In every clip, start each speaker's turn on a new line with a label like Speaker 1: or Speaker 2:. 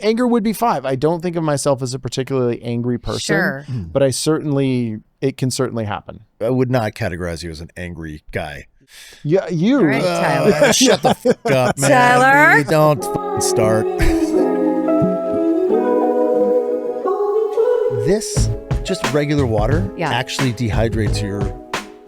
Speaker 1: anger would be 5. I don't think of myself as a particularly angry person,
Speaker 2: Sure.
Speaker 1: but it can certainly happen.
Speaker 3: I would not categorize you as an angry guy.
Speaker 1: Yeah, you.
Speaker 2: All right, Tyler.
Speaker 3: Shut the fuck up, man.
Speaker 2: Tyler?
Speaker 3: Don't f***ing start. This, just regular water, actually dehydrates your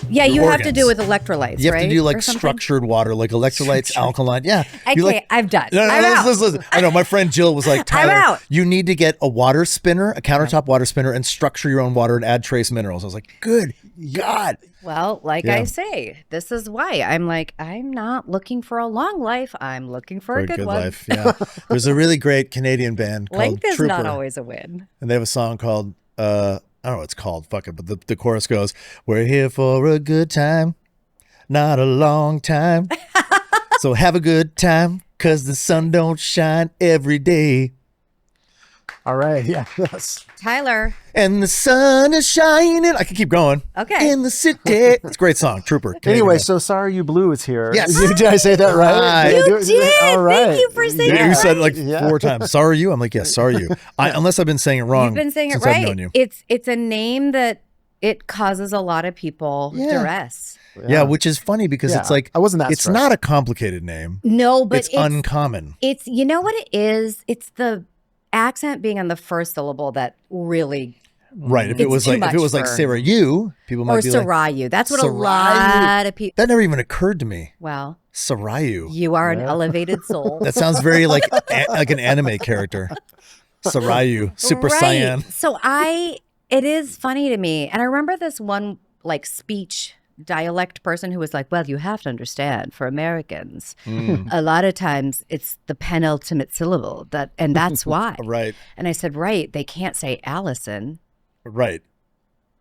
Speaker 2: You have to
Speaker 3: organs.
Speaker 2: do with electrolytes,
Speaker 3: You have
Speaker 2: right?
Speaker 3: to do like
Speaker 2: Or something?
Speaker 3: structured water, like electrolytes, alkaline. Yeah.
Speaker 2: Okay, I'm done.
Speaker 3: No,
Speaker 2: I'm out.
Speaker 3: listen. I know my friend Jill was like, Tyler,
Speaker 2: out.
Speaker 3: you need to get a water spinner, a countertop water spinner, and structure your own water and add trace minerals. I was like, good God.
Speaker 2: Well, like I say, this is why I'm not looking for a long life. I'm looking for a good one.
Speaker 3: life. Yeah. There's a really great Canadian band called
Speaker 2: Length is
Speaker 3: Trooper,
Speaker 2: not always a win.
Speaker 3: and they have a song called I don't know what it's called, fuck it, but the chorus goes, we're here for a good time, not a long time. So have a good time, cause the sun don't shine every day.
Speaker 1: All right. Yeah. Yes.
Speaker 2: Tyler.
Speaker 3: And the sun is shining. I can keep going.
Speaker 2: Okay.
Speaker 3: In the city. It's a great song, Trooper. Canadian
Speaker 1: Anyway,
Speaker 3: band.
Speaker 1: so Sarayu Blue is here.
Speaker 3: Yes.
Speaker 1: Did I say that right?
Speaker 2: You did.
Speaker 1: All right.
Speaker 2: Thank you for saying
Speaker 3: you
Speaker 2: it
Speaker 3: said it
Speaker 2: right.
Speaker 3: like 4 times. Sorry you? I'm like, yes, sorry you. Unless I've been saying it wrong.
Speaker 2: You've been saying it
Speaker 3: since I've known
Speaker 2: right.
Speaker 3: you.
Speaker 2: It's a name that it causes a lot of people duress.
Speaker 3: Yeah, which is funny because it's like
Speaker 1: I wasn't that
Speaker 3: it's
Speaker 1: stressed.
Speaker 3: not a complicated name.
Speaker 2: No, but
Speaker 3: it's uncommon.
Speaker 2: It's you know what it is? It's the accent being on the first syllable that really
Speaker 3: Right. If it
Speaker 2: It's
Speaker 3: was
Speaker 2: too
Speaker 3: like
Speaker 2: much
Speaker 3: like
Speaker 2: for-
Speaker 3: Sarayu, people might
Speaker 2: or
Speaker 3: be like
Speaker 2: Sarayu. That's what a
Speaker 3: Sarayu.
Speaker 2: lot of people.
Speaker 3: That never even occurred to me.
Speaker 2: Well,
Speaker 3: Sarayu.
Speaker 2: you are an elevated soul.
Speaker 3: That sounds very like like an anime character. Sarayu, Super
Speaker 2: Right.
Speaker 3: Saiyan.
Speaker 2: So it is funny to me, and I remember this one like speech dialect person who was like, well, you have to understand, for Americans, a lot of times it's the penultimate syllable and that's why.
Speaker 3: Right.
Speaker 2: And I said, right, they can't say Allison.
Speaker 3: Right.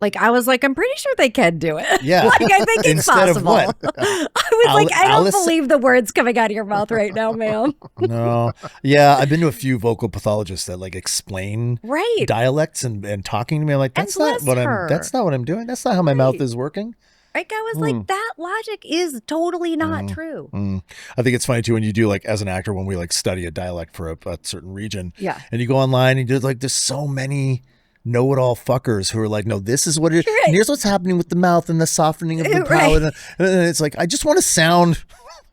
Speaker 2: Like, I was like, I'm pretty sure they can do it.
Speaker 3: Yeah.
Speaker 2: Like, I think it's
Speaker 3: Instead of
Speaker 2: possible.
Speaker 3: what?
Speaker 2: I was like, I don't
Speaker 3: Allison?
Speaker 2: believe the words coming out of your mouth right now, ma'am.
Speaker 3: No. Yeah, I've been to a few vocal pathologists that like explain
Speaker 2: Right.
Speaker 3: dialects and talking to me. I'm like, that's not
Speaker 2: bless
Speaker 3: what
Speaker 2: her.
Speaker 3: that's not what I'm doing. That's not how my mouth is working.
Speaker 2: Like, I was like, that logic is totally not true.
Speaker 3: I think it's funny too when you do like as an actor when we like study a dialect for a certain region.
Speaker 2: Yeah.
Speaker 3: And you go online and you do like there's so many know-it-all fuckers who are like, no, this is what it is.
Speaker 2: Right.
Speaker 3: And here's what's happening with the mouth and the softening of the
Speaker 2: Right.
Speaker 3: palate. And it's like, I just want to sound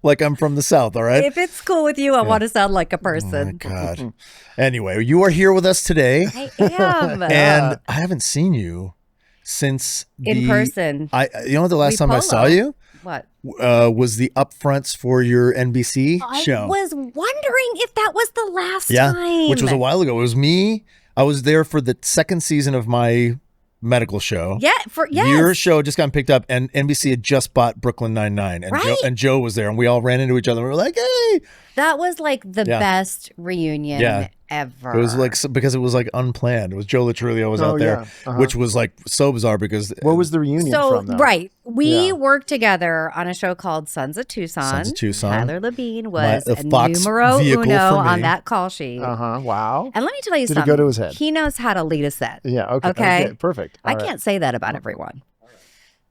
Speaker 3: like I'm from the South, all right?
Speaker 2: If it's cool with you, I want to sound like a person.
Speaker 3: God. Anyway, you are here with us today.
Speaker 2: I am.
Speaker 3: And I haven't seen you since
Speaker 2: In person.
Speaker 3: You know, the last time I saw you
Speaker 2: What?
Speaker 3: was the upfronts for your NBC show.
Speaker 2: I was wondering if that was the last
Speaker 3: Yeah,
Speaker 2: time.
Speaker 3: which was a while ago. It was me. I was there for the second season of my medical show.
Speaker 2: Yeah, yes.
Speaker 3: Your show just got picked up, and NBC had just bought Brooklyn Nine-Nine, and
Speaker 2: Right.
Speaker 3: Joe was there, and we all ran into each other. And we were like, "Hey!"
Speaker 2: That was like the
Speaker 3: Yeah.
Speaker 2: best reunion
Speaker 3: Yeah.
Speaker 2: ever.
Speaker 3: It was like because it was like unplanned. It was Joe Latrulio was out there, which was like so bizarre because
Speaker 1: What was the reunion from, though?
Speaker 2: right. We worked together on a show called Sons of Tucson.
Speaker 3: Sons of Tucson.
Speaker 2: Tyler Labine was
Speaker 3: The Fox
Speaker 2: numero
Speaker 3: vehicle
Speaker 2: uno
Speaker 3: for me.
Speaker 2: on that call sheet.
Speaker 1: Wow.
Speaker 2: And let me tell you
Speaker 1: Did it
Speaker 2: something.
Speaker 1: go to his head?
Speaker 2: He knows how to lead a set.
Speaker 1: Yeah. Okay.
Speaker 2: Okay.
Speaker 1: Perfect.
Speaker 2: I
Speaker 1: All right.
Speaker 2: can't say that about everyone.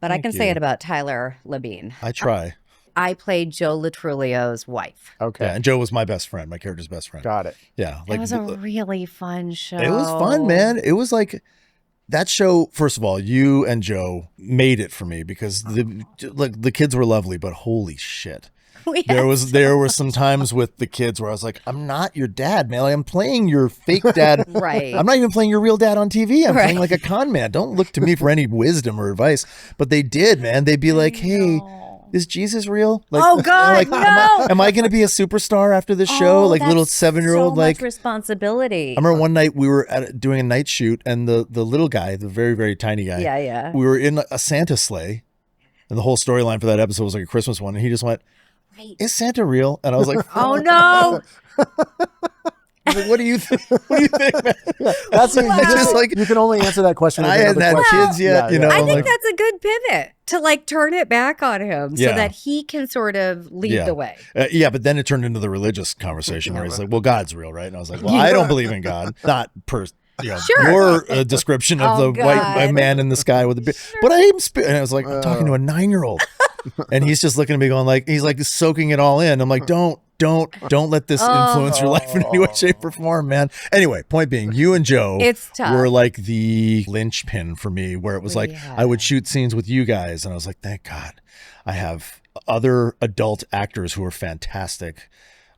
Speaker 2: But I can say it about Tyler Labine.
Speaker 3: I try.
Speaker 2: I played Joe Latrulio's wife.
Speaker 1: Okay.
Speaker 3: Yeah, and Joe was my best friend, my character's best friend.
Speaker 1: Got it.
Speaker 3: Yeah,
Speaker 2: It was a really fun show.
Speaker 3: it was fun, man. It was like that show. First of all, you and Joe made it for me because the kids were lovely, but holy shit. There were some times with the kids where I was like, I'm not your dad, man. Like, I'm playing your fake dad.
Speaker 2: Right.
Speaker 3: I'm not even playing your real dad on TV. I'm
Speaker 2: Right.
Speaker 3: playing like a con man. Don't look to me for any wisdom or advice. But they did, man. They'd be like, hey, is Jesus real? Like,
Speaker 2: Oh, God,
Speaker 3: like,
Speaker 2: no.
Speaker 3: Am I going to be a superstar after this show? Like little 7-year-old,
Speaker 2: so
Speaker 3: like
Speaker 2: much responsibility.
Speaker 3: I remember one night we were doing a night shoot, and the little guy, the very, very tiny guy,
Speaker 2: Yeah.
Speaker 3: we were in a Santa sleigh, and the whole storyline for that episode was like a Christmas one, and he just went, "Is Santa real?" And I was like,
Speaker 2: Oh no!
Speaker 3: I was like, what do you think? What do you think, man?
Speaker 1: That's
Speaker 3: just like
Speaker 1: you can only answer that question.
Speaker 3: And
Speaker 1: with
Speaker 3: I
Speaker 1: another
Speaker 3: hadn't had
Speaker 1: question.
Speaker 3: kids yet, you know.
Speaker 2: I
Speaker 3: I'm
Speaker 2: think
Speaker 3: like,
Speaker 2: that's a good pivot to like turn it back on him so
Speaker 3: Yeah.
Speaker 2: that he can sort of lead
Speaker 3: Yeah.
Speaker 2: the way.
Speaker 3: yeah, but then it turned into the religious conversation where he's like, "Well, God's real, right?" And I was like, "Well, I don't believe in God, not per."
Speaker 2: Sure.
Speaker 3: Your description of
Speaker 2: Oh,
Speaker 3: the white
Speaker 2: God.
Speaker 3: man in the sky with a beard. But I am and I was like, I'm talking to a 9-year-old. And he's just looking at me going like, he's like soaking it all in. I'm like, don't Don't let this influence your life in any way, shape, or form, man. Anyway, point being, you and Joe
Speaker 2: It's tough.
Speaker 3: were like the linchpin for me, where it was like
Speaker 2: Yeah.
Speaker 3: I would shoot scenes with you guys, and I was like, thank God, I have other adult actors who are fantastic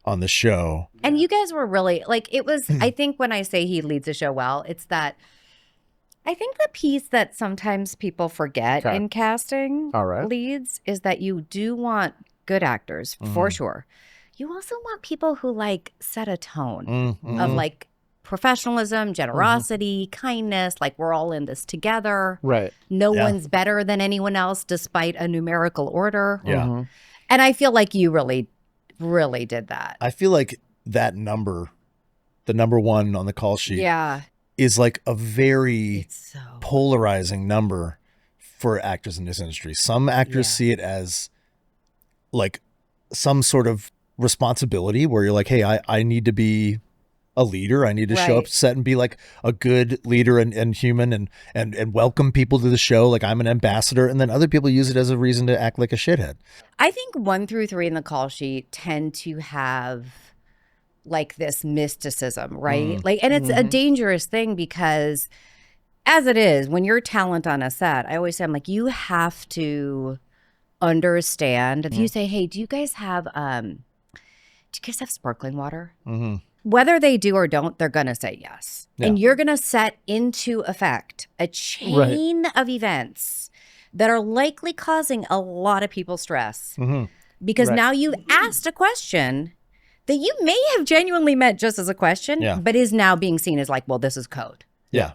Speaker 3: on the show.
Speaker 2: And you guys were really like, it was, I think when I say he leads the show well, it's that I think the piece that sometimes people forget in casting leads is that you do want good actors for sure. You also want people who like set a tone of like professionalism, generosity, kindness, like we're all in this together.
Speaker 1: Right.
Speaker 2: No one's better than anyone else despite a numerical order.
Speaker 3: Yeah.
Speaker 2: And I feel like you really, really did that.
Speaker 3: I feel like that number, the number one on the call sheet, is like a very polarizing number for actors in this industry. Some actors see it as like some sort of responsibility where you're like, hey, I need to be a leader. I need to show up set and be like a good leader and human and welcome people to the show. Like I'm an ambassador. And then other people use it as a reason to act like a shithead.
Speaker 2: I think 1 through 3 in the call sheet tend to have like this mysticism, right? Like, and it's a dangerous thing because as it is, when you're talent on a set, I always say, I'm like, you have to understand. If you say, hey, do you guys have sparkling water? Whether they do or don't, they're going to say yes. And you're going to set into effect a chain of events that are likely causing a lot of people stress. Because now you've asked a question that you may have genuinely meant just as a question, but is now being seen as like, well, this is code.
Speaker 3: Yeah.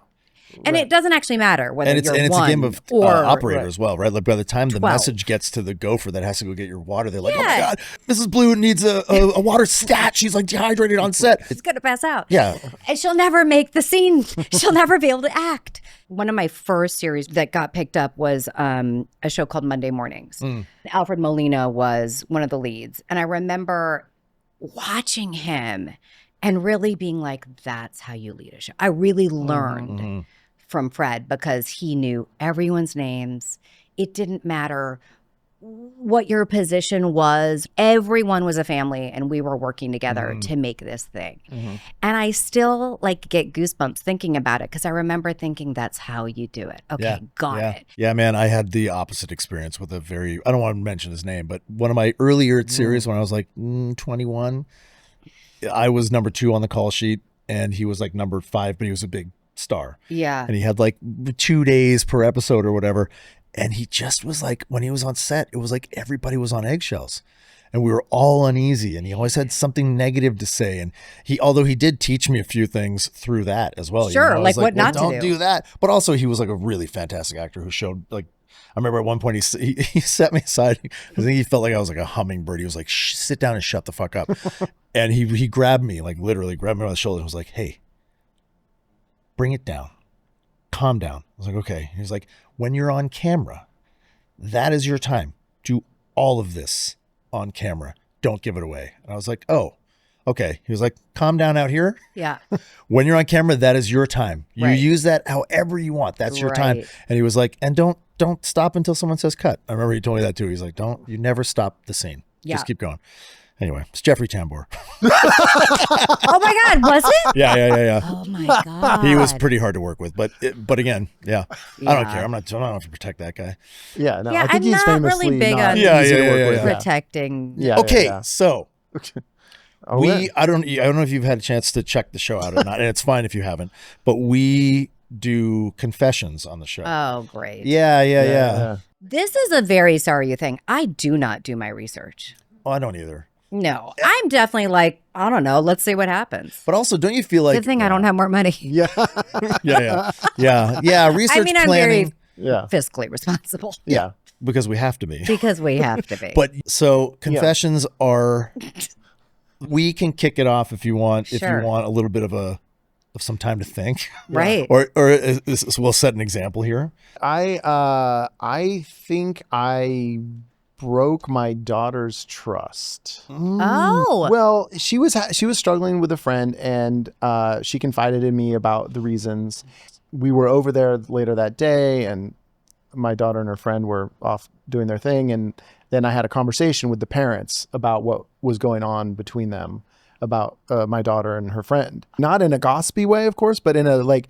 Speaker 2: And it doesn't actually matter whether you're
Speaker 3: it's
Speaker 2: one
Speaker 3: a game of
Speaker 2: or
Speaker 3: operator as well, right? Like by the time the
Speaker 2: 12.
Speaker 3: message gets to the gopher that has to go get your water, they're like, oh my God, Mrs. Blue needs a water stat. She's like dehydrated on set.
Speaker 2: She's going to pass out.
Speaker 3: Yeah.
Speaker 2: And she'll never make the scene. She'll never be able to act. One of my first series that got picked up was a show called Monday Mornings. Alfred Molina was one of the leads. And I remember watching him and really being like, that's how you lead a show. I really learned from Fred because he knew everyone's names. It didn't matter what your position was. Everyone was a family and we were working together to make this thing. And I still like get goosebumps thinking about it because I remember thinking that's how you do it. Okay, got it.
Speaker 3: Yeah, man, I had the opposite experience with I don't want to mention his name, but one of my earlier series when I was like 21, I was number 2 on the call sheet and he was like number 5, but he was a big star.
Speaker 2: Yeah.
Speaker 3: And he had like 2 days per episode or whatever. And he just was like, when he was on set, it was like everybody was on eggshells and we were all uneasy. And he always had something negative to say. And although he did teach me a few things through that as well.
Speaker 2: Sure.
Speaker 3: You know?
Speaker 2: Like what not to do.
Speaker 3: Don't do that. But also he was like a really fantastic actor who showed like, I remember at one point he sat me aside. I think he felt like I was like a hummingbird. He was like, sit down and shut the fuck up. And he grabbed me, like literally grabbed me on the shoulder and was like, hey, bring it down. Calm down. I was like, okay. He's like, when you're on camera, that is your time. Do all of this on camera. Don't give it away. And I was like, oh, okay. He was like, calm down out here.
Speaker 2: Yeah.
Speaker 3: When you're on camera, that is your time. You use that however you want. That's your time. And he was like, and don't stop until someone says cut. I remember he told me that too. He's like, you never stop the scene. Just keep going. Anyway, it's Jeffrey Tambor.
Speaker 2: Oh my God, was it?
Speaker 3: Yeah.
Speaker 2: Oh my God.
Speaker 3: He was pretty hard to work with, but again, I don't care. I don't have to protect that guy.
Speaker 1: Yeah, no,
Speaker 2: Yeah,
Speaker 1: I think
Speaker 2: I'm
Speaker 1: he's
Speaker 2: not
Speaker 1: famously
Speaker 2: really big
Speaker 1: not
Speaker 2: on
Speaker 1: easy to work with.
Speaker 2: protecting.
Speaker 1: Yeah.
Speaker 3: Okay, so
Speaker 1: Okay.
Speaker 3: I don't know if you've had a chance to check the show out or not, and it's fine if you haven't, but we do confessions on the show.
Speaker 2: Oh, great.
Speaker 3: Yeah.
Speaker 2: This is a very Sarayu thing. I do not do my research.
Speaker 3: Oh, I don't either.
Speaker 2: No, I'm definitely like, I don't know. Let's see what happens.
Speaker 3: But also, don't you feel like
Speaker 2: Good thing I don't have more money.
Speaker 1: Yeah.
Speaker 3: Yeah. Research
Speaker 2: I mean, I'm
Speaker 3: planning.
Speaker 2: very fiscally responsible.
Speaker 1: Yeah.
Speaker 3: Because we have to be.
Speaker 2: Because we have to be.
Speaker 3: But so confessions are. We can kick it off if you want. If you want a little bit of some time to think,
Speaker 2: right?
Speaker 3: Or we'll set an example here.
Speaker 1: I think I broke my daughter's trust.
Speaker 2: Oh,
Speaker 1: well, she was struggling with a friend, and she confided in me about the reasons. We were over there later that day, and my daughter and her friend were off doing their thing, and then I had a conversation with the parents about what was going on between them, about my daughter and her friend. Not in a gossipy way, of course, but in a like,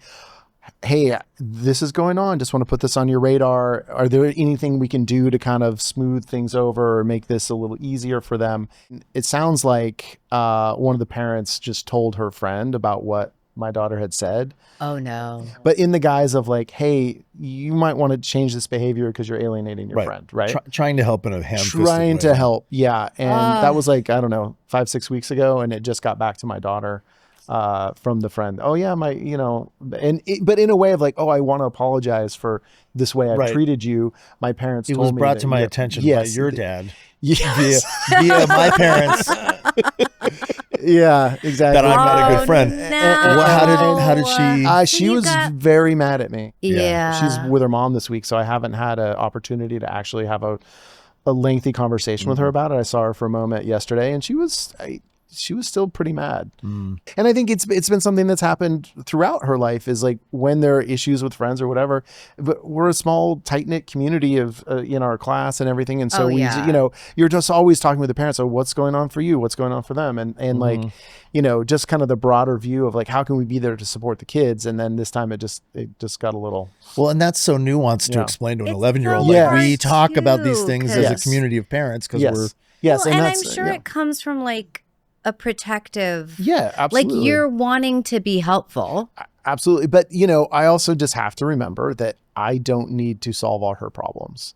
Speaker 1: hey, this is going on. Just want to put this on your radar. Are there anything we can do to kind of smooth things over or make this a little easier for them? It sounds like one of the parents just told her friend about what my daughter had said.
Speaker 2: Oh no.
Speaker 1: But in the guise of like, hey, you might want to change this behavior because you're alienating your friend, right?
Speaker 3: Trying to help in a ham-fisted
Speaker 1: Trying
Speaker 3: way.
Speaker 1: to help. Yeah. And that was like, I don't know, 5-6 weeks ago. And it just got back to my daughter from the friend. Oh yeah, but in a way of like, oh, I want to apologize for this way I've treated you. My parents told me.
Speaker 3: It was brought to my attention by your dad.
Speaker 1: Yes.
Speaker 3: Via my parents.
Speaker 1: Yeah, exactly.
Speaker 3: That I'm not a good friend.
Speaker 2: No.
Speaker 3: How did she?
Speaker 1: She was very mad at me.
Speaker 2: Yeah.
Speaker 1: She's with her mom this week, so I haven't had an opportunity to actually have a lengthy conversation with her about it. I saw her for a moment yesterday, and she was still pretty mad. And I think it's been something that's happened throughout her life, is like when there are issues with friends or whatever, but we're a small tight knit community of in our class and everything. And so you're just always talking with the parents. So what's going on for you? What's going on for them? And like, just kind of the broader view of like, how can we be there to support the kids? And then this time it just got a little.
Speaker 3: Well, and that's so nuanced to explain to an 11-year-old.
Speaker 1: so
Speaker 3: Like, we
Speaker 1: hard
Speaker 3: talk about these things as a community of parents because we're.
Speaker 1: Yes.
Speaker 2: Well, and I'm sure it comes from like a protective,
Speaker 1: absolutely.
Speaker 2: like you're wanting to be helpful.
Speaker 1: Absolutely. But I also just have to remember that I don't need to solve all her problems.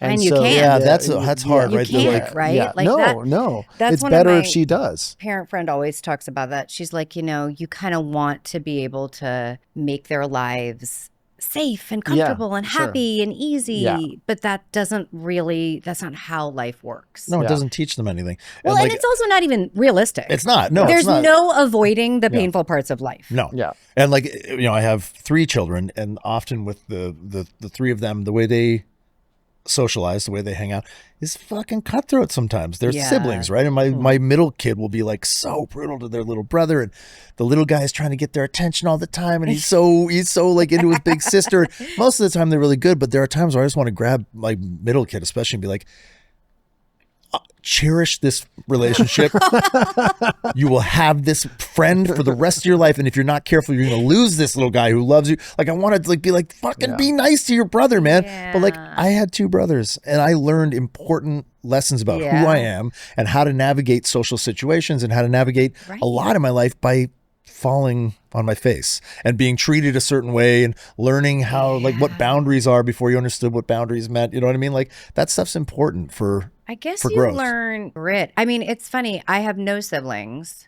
Speaker 2: And you can't.
Speaker 3: Yeah, that's hard, right?
Speaker 2: You can't, right?
Speaker 1: Yeah.
Speaker 2: Like
Speaker 1: no.
Speaker 2: That's
Speaker 1: it's
Speaker 2: one
Speaker 1: better
Speaker 2: of my
Speaker 1: if she does.
Speaker 2: Parent friend always talks about that. She's like, you kind of want to be able to make their lives safe and comfortable and happy and easy, but that's not how life works.
Speaker 3: No, it doesn't teach them anything.
Speaker 2: Well, and it's also not even realistic.
Speaker 3: It's not. No,
Speaker 2: there's
Speaker 3: it's not.
Speaker 2: no avoiding the painful parts of life.
Speaker 3: No.
Speaker 1: Yeah.
Speaker 3: And like, I have 3 children, and often with the 3 of them, the way they socialize, the way they hang out is fucking cutthroat sometimes. They're siblings, right? And my middle kid will be like so brutal to their little brother, and the little guy is trying to get their attention all the time, and he's so like into his big sister. Most of the time they're really good, but there are times where I just want to grab my middle kid especially and be like, cherish this relationship. You will have this friend for the rest of your life, and if you're not careful, you're going to lose this little guy who loves you. Like, I want to be like, fucking be nice to your brother, man. But like, I had 2 brothers, and I learned important lessons about who I am and how to navigate social situations and how to navigate a lot of my life by falling on my face and being treated a certain way and learning how like what boundaries are before you understood what boundaries meant. You know what I mean? Like, that stuff's important for
Speaker 2: I guess
Speaker 3: for
Speaker 2: you
Speaker 3: growth.
Speaker 2: learn grit. I mean, it's funny. I have no siblings,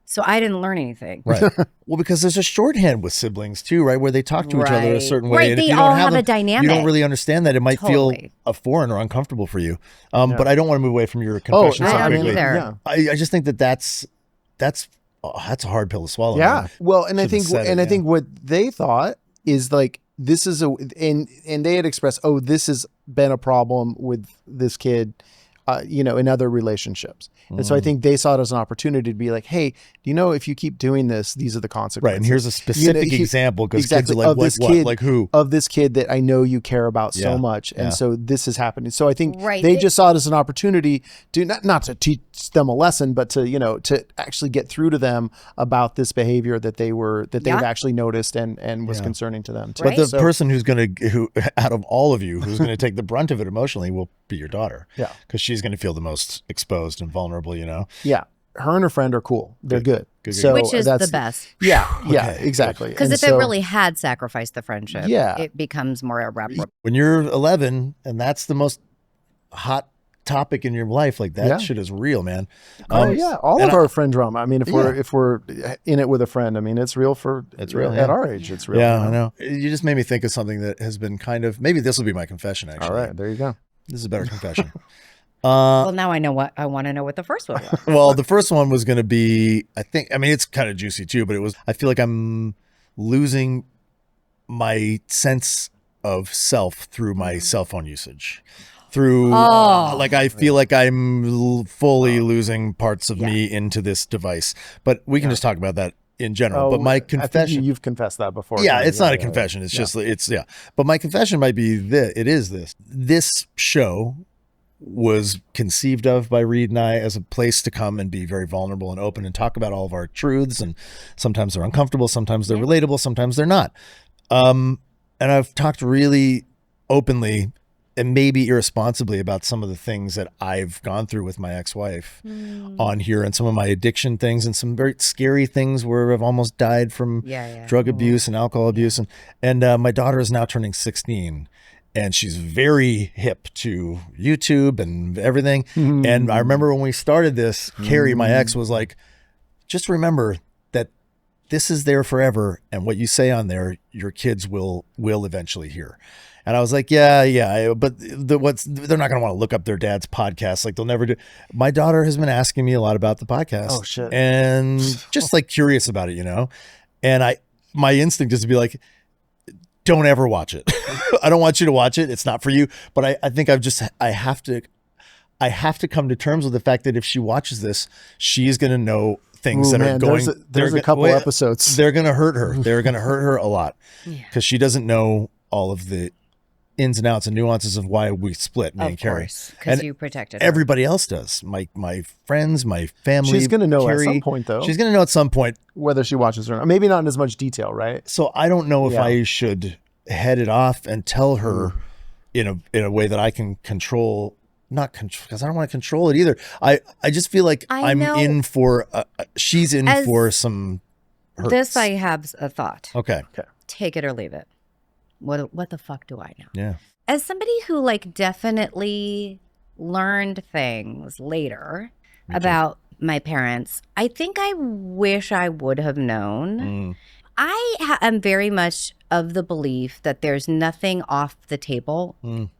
Speaker 2: so I didn't learn anything.
Speaker 3: Right. Well, because there's a shorthand with siblings too, right? Where they talk to each other a certain way.
Speaker 2: Right.
Speaker 3: And if
Speaker 2: They
Speaker 3: you
Speaker 2: all
Speaker 3: don't
Speaker 2: have
Speaker 3: them,
Speaker 2: a dynamic.
Speaker 3: You don't really understand that. It might feel
Speaker 2: Totally.
Speaker 3: foreign or uncomfortable for you. But I don't want to move away from your confession so
Speaker 2: I don't
Speaker 3: quickly.
Speaker 2: either.
Speaker 3: I just think that's a hard pill to swallow.
Speaker 1: Yeah.
Speaker 3: Man.
Speaker 1: Well, and I think what they thought is like, this is and they had expressed, oh, this has been a problem with this kid, in other relationships. And so I think they saw it as an opportunity to be like, hey, if you keep doing this, these are the consequences.
Speaker 3: Right. And here's a specific example, because kids are like, what? Like who?
Speaker 1: Of this kid that I know you care about so much. And so this is happening. So I think they just saw it as an opportunity to not to teach them a lesson, but to actually get through to them about this behavior that they've actually noticed and was concerning to them too.
Speaker 3: But the person who out of all of you, who's going to take the brunt of it emotionally will be your daughter. Yeah. Because she's going to feel the most exposed and vulnerable, Yeah.
Speaker 1: Her and her friend are cool. They're good.
Speaker 2: So which is the best.
Speaker 1: Yeah. Yeah, exactly.
Speaker 2: Because if it really had sacrificed the friendship, it becomes more irreparable.
Speaker 3: When you're 11 and that's the most hot topic in your life, like that shit is real, man.
Speaker 1: All of our friend drama. I mean, if we're in it with a friend, I mean, it's real at our age. It's real.
Speaker 3: Yeah, I know. You just made me think of something that has been maybe this will be my confession, actually.
Speaker 1: All right, there you go.
Speaker 3: This is a better confession.
Speaker 2: Well, now I want to know what the first one was.
Speaker 3: Well, the first one was going to be, it's kind of juicy too, but I feel like I'm losing my sense of self through my cell phone usage. I feel like I'm fully losing parts of me into this device, but we can just talk about that in general. But my
Speaker 1: I think
Speaker 3: confession,
Speaker 1: you've confessed that before.
Speaker 3: yeah,
Speaker 1: Tony.
Speaker 3: it's not a confession. It's just, yeah. But my confession might be this. It is this. This show was conceived of by Reed and I as a place to come and be very vulnerable and open and talk about all of our truths. And sometimes they're uncomfortable, sometimes they're relatable, sometimes they're not. And I've talked really openly and maybe irresponsibly about some of the things that I've gone through with my ex-wife on here, and some of my addiction things and some very scary things where I've almost died from drug abuse and alcohol abuse. And my daughter is now turning 16. And she's very hip to YouTube and everything. And I remember when we started this, Carrie, my ex, was like, just remember that this is there forever. And what you say on there, your kids will eventually hear. And I was like, yeah. But they're not going to want to look up their dad's podcast. Like, they'll never do. My daughter has been asking me a lot about the podcast.
Speaker 1: Oh, shit.
Speaker 3: And just like curious about it, And my instinct is to be like, don't ever watch it. I don't want you to watch it. It's not for you. But I think I have to come to terms with the fact that if she watches this, she is going to know things that are going.
Speaker 1: There's a couple episodes.
Speaker 3: They're going to hurt her. They're going to hurt her a lot because she doesn't know all of the ins and outs and nuances of why we split, me and Carrie.
Speaker 2: Because you protected her. Everybody
Speaker 3: else does. My friends, my family.
Speaker 1: She's going to know
Speaker 3: Carrie,
Speaker 1: at some point, though.
Speaker 3: She's going to know at some point.
Speaker 1: Whether she watches or not. Maybe not in as much detail, right?
Speaker 3: So I don't know if I should head it off and tell her in a way that I can control, not control, because I don't want to control it either. I just feel like I'm in for, she's in for some hurts.
Speaker 2: This I have a thought.
Speaker 3: Okay.
Speaker 2: Take it or leave it. What the fuck do I know?
Speaker 3: Yeah.
Speaker 2: As somebody who definitely learned things later about my parents, I think I wish I would have known. I am very much of the belief that there's nothing off the table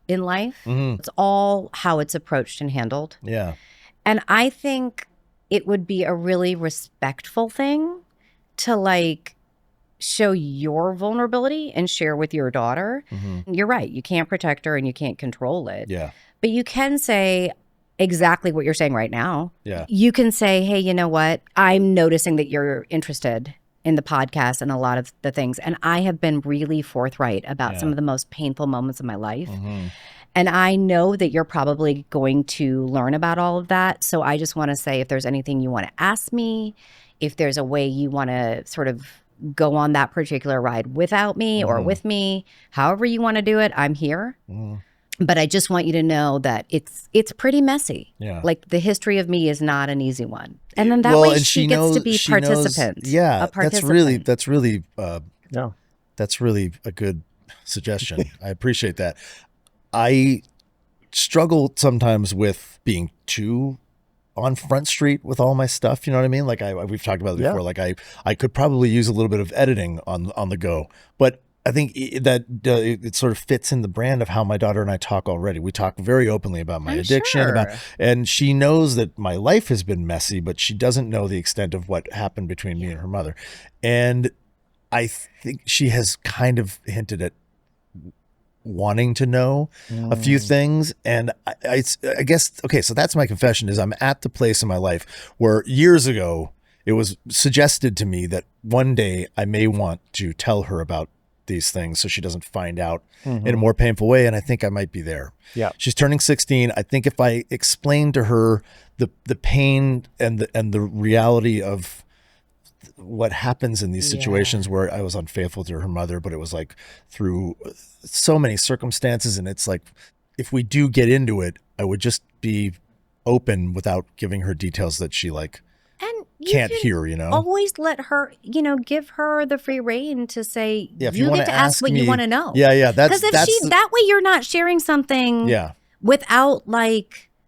Speaker 2: in life. It's all how it's approached and handled.
Speaker 3: Yeah.
Speaker 2: And I think it would be a really respectful thing to show your vulnerability and share with your daughter. You're right. You can't protect her and you can't control it.
Speaker 3: Yeah.
Speaker 2: But you can say exactly what you're saying right now.
Speaker 3: Yeah.
Speaker 2: You can say, hey, you know what? I'm noticing that you're interested in the podcast and a lot of the things. And I have been really forthright about some of the most painful moments of my life. And I know that you're probably going to learn about all of that. So I just want to say, if there's anything you want to ask me, if there's a way you want to sort of go on that particular ride without me or with me, however you want to do it, I'm here. But I just want you to know that it's pretty messy.
Speaker 3: Yeah.
Speaker 2: The history of me is not an easy one. And then that way she gets to be participant.
Speaker 3: Yeah.
Speaker 2: A participant.
Speaker 3: That's really a good suggestion. I appreciate that. I struggle sometimes with being too on Front Street with all my stuff. You know what I mean? We've talked about it before. I could probably use a little bit of editing on the go, but I think it sort of fits in the brand of how my daughter and I talk already. We talk very openly about my addiction, and she knows that my life has been messy, but she doesn't know the extent of what happened between me and her mother. And I think she has kind of hinted at wanting to know a few things. And I guess, okay, so that's my confession, is I'm at the place in my life where years ago it was suggested to me that one day I may want to tell her about these things so she doesn't find out in a more painful way. And I think I might be there.
Speaker 1: Yeah.
Speaker 3: She's turning 16. I think if I explain to her the pain and the reality of what happens in these situations where I was unfaithful to her mother, but it was through so many circumstances. And it's if we do get into it, I would just be open without giving her details that she can't hear,
Speaker 2: Always let her, give her the free rein to say,
Speaker 3: if
Speaker 2: you get to ask what you want to know.
Speaker 3: Yeah.
Speaker 2: Because that way you're not sharing something without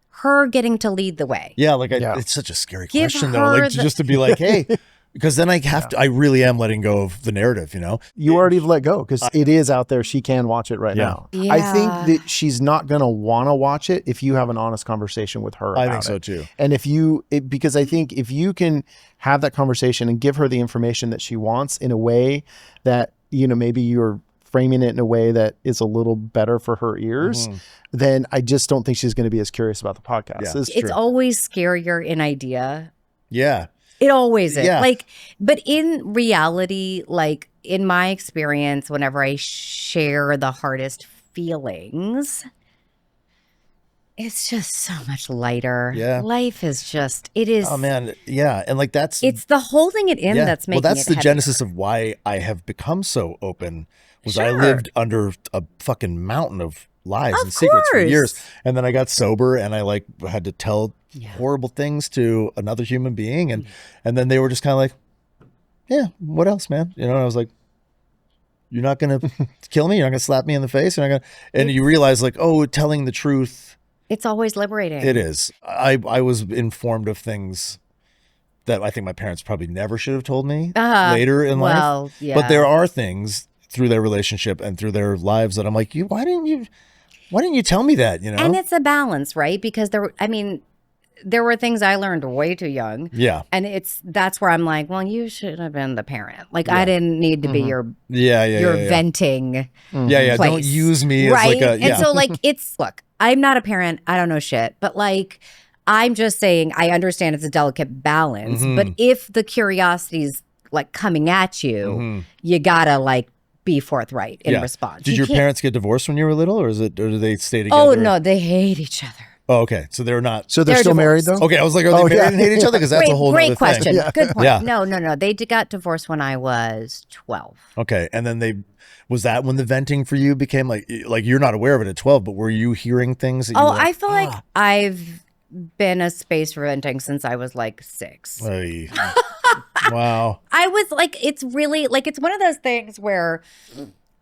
Speaker 2: her getting to lead the way.
Speaker 3: Yeah. It's such a scary question though. Just to be hey, because then I really am letting go of the narrative,
Speaker 1: You already have let go because it is out there. She can watch it right now.
Speaker 2: Yeah.
Speaker 1: I think that she's not going to want to watch it if you have an honest conversation with her.
Speaker 3: I think so too.
Speaker 1: And because I think if you can have that conversation and give her the information that she wants in a way that, maybe you're framing it in a way that is a little better for her ears, then I just don't think she's going to be as curious about the podcast.
Speaker 3: Yeah,
Speaker 2: it's always scarier in idea.
Speaker 3: Yeah.
Speaker 2: It always is.
Speaker 3: Yeah.
Speaker 2: Like, but in reality, like in my experience, whenever I share the hardest feelings, it's just so much lighter.
Speaker 3: Yeah.
Speaker 2: Life is just, it is.
Speaker 3: Oh man, yeah, and like that's
Speaker 2: It's the holding it in
Speaker 3: yeah.
Speaker 2: that's making
Speaker 3: well, that's
Speaker 2: it
Speaker 3: the
Speaker 2: heavier.
Speaker 3: genesis of why I have become so open. Was I
Speaker 2: Sure.
Speaker 3: lived under a fucking mountain of lies
Speaker 2: Of
Speaker 3: and secrets for
Speaker 2: course.
Speaker 3: years, and then I got sober, and I like had to tell
Speaker 2: Yeah.
Speaker 3: horrible things to another human being, and then they were just kind of like, yeah, what else, man? You know, and I was like, you're not gonna kill me, you're not gonna slap me in the face, you're not gonna, and you realize like, oh, telling the truth.
Speaker 2: It's always liberating.
Speaker 3: It is. I was informed of things that I think my parents probably never should have told me later in life.
Speaker 2: Yeah.
Speaker 3: But there are things through their relationship and through their lives that I'm like, why didn't you tell me that? You know?
Speaker 2: And it's a balance, right? Because there were things I learned way too young.
Speaker 3: Yeah.
Speaker 2: And that's where I'm like, well, you should have been the parent. Like I didn't need to be your venting.
Speaker 3: Yeah.
Speaker 2: place,
Speaker 3: Don't use me
Speaker 2: right?
Speaker 3: as like a
Speaker 2: And so like look, I'm not a parent. I don't know shit. But like I'm just saying I understand it's a delicate balance. But if the curiosity's like coming at you, you gotta like be forthright in response.
Speaker 3: Did your parents get divorced when you were little, or do they stay together?
Speaker 2: Oh no, they hate each other.
Speaker 3: Oh, okay. So they're not.
Speaker 1: So they're still married though?
Speaker 3: Okay, I was like, are they married and hate each other? Because that's a whole
Speaker 2: great
Speaker 3: nother
Speaker 2: question.
Speaker 3: thing.
Speaker 2: Good point.
Speaker 3: Yeah.
Speaker 2: No. They got divorced when I was 12.
Speaker 3: Okay, and then was that when the venting for you became like you're not aware of it at 12, but were you hearing things? That you were like,
Speaker 2: I feel like I've been a space for venting since I was like 6.
Speaker 3: Ay. Wow.
Speaker 2: I was like, it's really like, it's one of those things where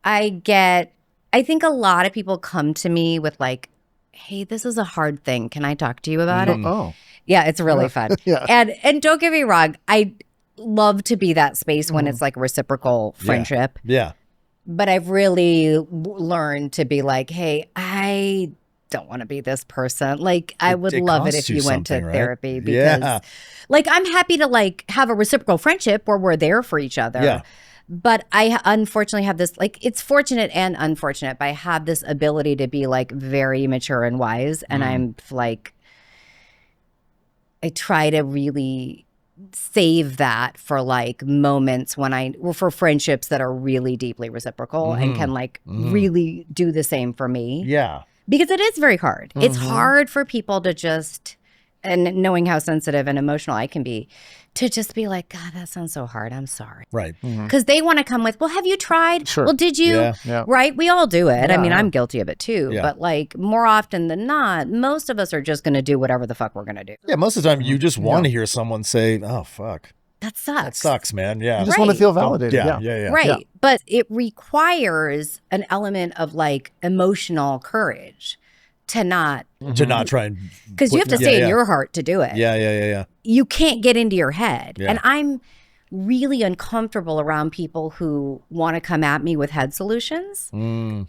Speaker 2: I think a lot of people come to me with like, hey, this is a hard thing. Can I talk to you about it?
Speaker 1: Oh.
Speaker 2: Yeah, it's really fun.
Speaker 1: Yeah.
Speaker 2: And don't get me wrong, I love to be that space when it's like reciprocal friendship.
Speaker 3: Yeah.
Speaker 2: But I've really learned to be like, hey, I don't want to be this person. Like, I would love it if you went to therapy because like, I'm happy to like have a reciprocal friendship where we're there for each other.
Speaker 3: Yeah.
Speaker 2: But I unfortunately have this, like, it's fortunate and unfortunate, but I have this ability to be like very mature and wise. And I'm like, I try to really save that for like moments when for friendships that are really deeply reciprocal and can like really do the same for me.
Speaker 3: Yeah.
Speaker 2: Because it is very hard. It's hard for people to just, and knowing how sensitive and emotional I can be, to just be like, God, that sounds so hard. I'm sorry.
Speaker 3: Right.
Speaker 2: Because they want to come with, well, have you tried?
Speaker 1: Sure.
Speaker 2: Well, did you?
Speaker 1: Yeah.
Speaker 2: Right? We all do it. I mean, I'm guilty of it too.
Speaker 3: Yeah.
Speaker 2: But like more often than not, most of us are just going to do whatever the fuck we're going to do.
Speaker 3: Yeah. Most of the time, you just want to hear someone say, "Oh fuck,
Speaker 2: That sucks.
Speaker 3: that sucks, man." Yeah.
Speaker 1: You just want to feel validated.
Speaker 3: Yeah.
Speaker 2: Right.
Speaker 1: Yeah.
Speaker 2: But it requires an element of like emotional courage to not,
Speaker 3: To not try and
Speaker 2: because you have to stay in your heart to do it.
Speaker 3: Yeah.
Speaker 2: You can't get into your head.
Speaker 3: Yeah.
Speaker 2: And I'm really uncomfortable around people who want to come at me with head solutions.